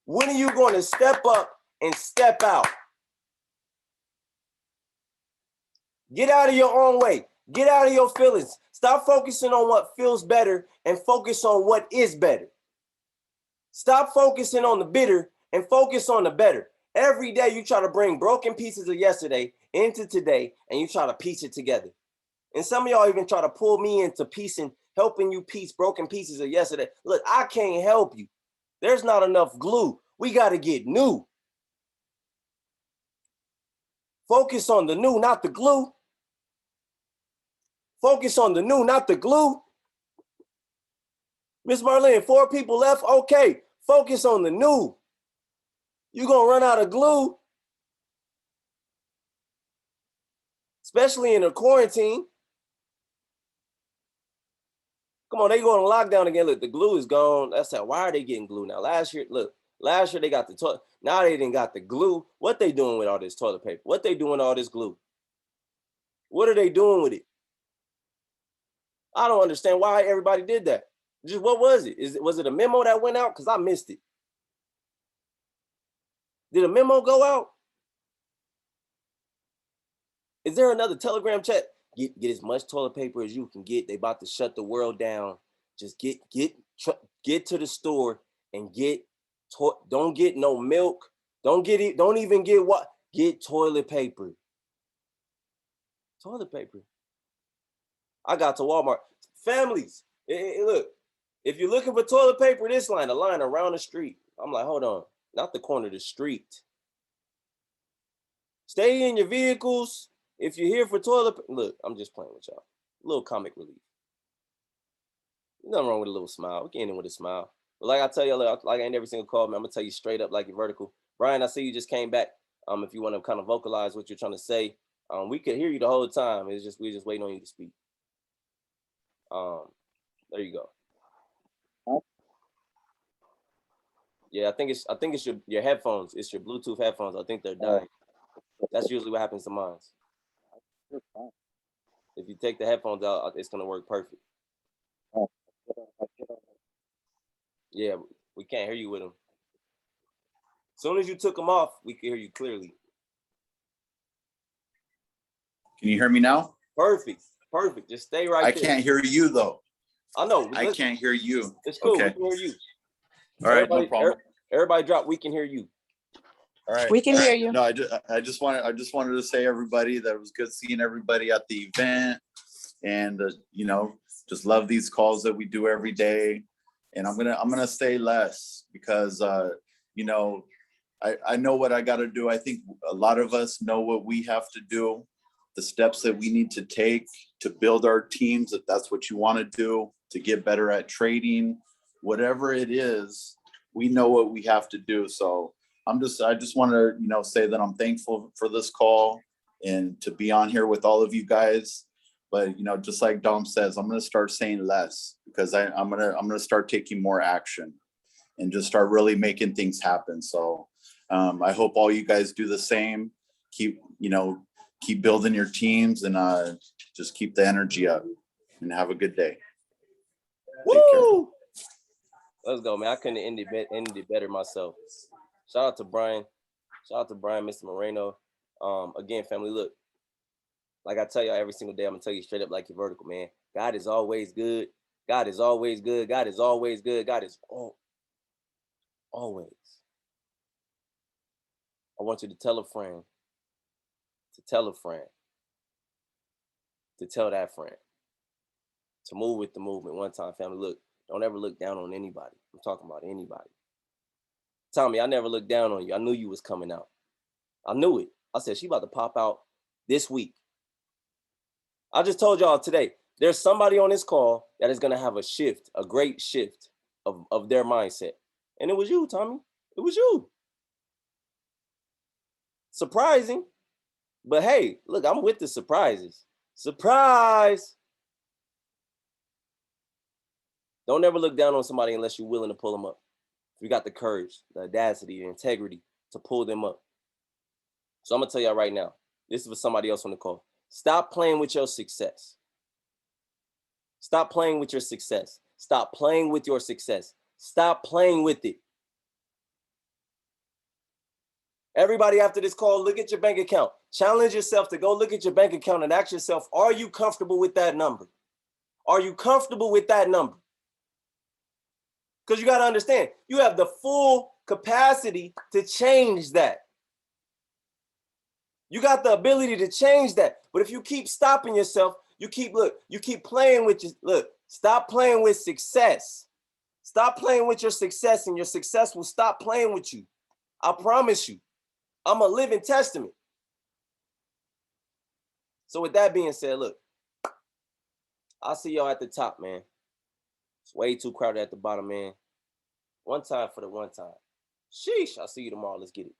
When are you going to step up and step out? Get out of your own way. Get out of your feelings. Stop focusing on what feels better and focus on what is better. Stop focusing on the bitter and focus on the better. Every day you try to bring broken pieces of yesterday into today and you try to piece it together. And some of y'all even try to pull me into piecing, helping you piece broken pieces of yesterday. Look, I can't help you. There's not enough glue. We got to get new. Focus on the new, not the glue. Focus on the new, not the glue. Miss Marlene, 4 people left. Okay, focus on the new. You're going to run out of glue, especially in a quarantine. Come on, they going to lockdown again. Look, the glue is gone. That's how. Why are they getting glue now? Last year they got the toilet. Now they didn't got the glue. What they doing with all this toilet paper? What they doing with all this glue? What are they doing with it? I don't understand why everybody did that. Just what was it? Was it a memo that went out? Because I missed it. Did a memo go out? Is there another Telegram chat? Get as much toilet paper as you can get. They about to shut the world down. Just get to the store and don't get no milk. Don't even get what? Get toilet paper. Toilet paper. I got to Walmart. Families, look, if you're looking for toilet paper, this line, a line around the street. I'm like, hold on, not the corner of the street. Stay in your vehicles. If you're here for toilet, look, I'm just playing with y'all. A little comic relief. Nothing wrong with a little smile. We can end it with a smile. But like I tell you, like I ain't every single call, man, I'm gonna tell you straight up like you're vertical. Brian, I see you just came back. If you want to kind of vocalize what you're trying to say, we could hear you the whole time. We're just waiting on you to speak. There you go. Yeah, I think it's your headphones. It's your Bluetooth headphones. I think they're dying. That's usually what happens to mine. If you take the headphones out, it's gonna work perfect. Yeah, we can't hear you with them. As soon as you took them off, we can hear you clearly. Can you hear me now? Perfect. Just stay right there. I can't hear you though. I know. I can't hear you. It's cool. Okay. We can hear you. All right, no problem. Everybody drop. We can hear you. All right. We can hear you. No, I just wanted to say everybody that it was good seeing everybody at the event, and just love these calls that we do every day. And I'm gonna say less because I know what I got to do. I think a lot of us know what we have to do, the steps that we need to take to build our teams. If that's what you want to do, to get better at trading, whatever it is, we know what we have to do. So I just want to say that I'm thankful for this call and to be on here with all of you guys. But just like Dom says, I'm going to start saying less because I'm gonna start taking more action and just start really making things happen. So I hope all you guys do the same. Keep building your teams and just keep the energy up and have a good day. Woo! Let's go, man. I couldn't have ended it better myself. Shout out to Brian. Shout out to Brian, Mr. Moreno. Again, family, look. Like I tell y'all every single day, I'm gonna tell you straight up like your vertical, man. God is always good. God is always good. God is always good. God is always. I want you to tell a friend, to tell a friend, to tell that friend, to move with the movement one time, family. Look, don't ever look down on anybody. I'm talking about anybody. Tommy, I never looked down on you. I knew you was coming out. I knew it. I said, she about to pop out this week. I just told y'all today, there's somebody on this call that is going to have a shift, a great shift of their mindset. And it was you, Tommy. It was you. Surprising. But hey, look, I'm with the surprises. Surprise. Don't ever look down on somebody unless you're willing to pull them up. If you got the courage, the audacity, the integrity to pull them up. So I'm going to tell y'all right now, this is for somebody else on the call. Stop playing with your success. Stop playing with your success. Stop playing with your success. Stop playing with it. Everybody after this call, look at your bank account. Challenge yourself to go look at your bank account and ask yourself, are you comfortable with that number? Are you comfortable with that number? Because you got to understand, you have the full capacity to change that. You got the ability to change that. But if you keep stopping yourself, you keep playing with stop playing with success. Stop playing with your success and your success will stop playing with you. I promise you. I'm a living testament. So with that being said, look, I'll see y'all at the top, man. It's way too crowded at the bottom, man. One time for the one time. Sheesh, I'll see you tomorrow. Let's get it.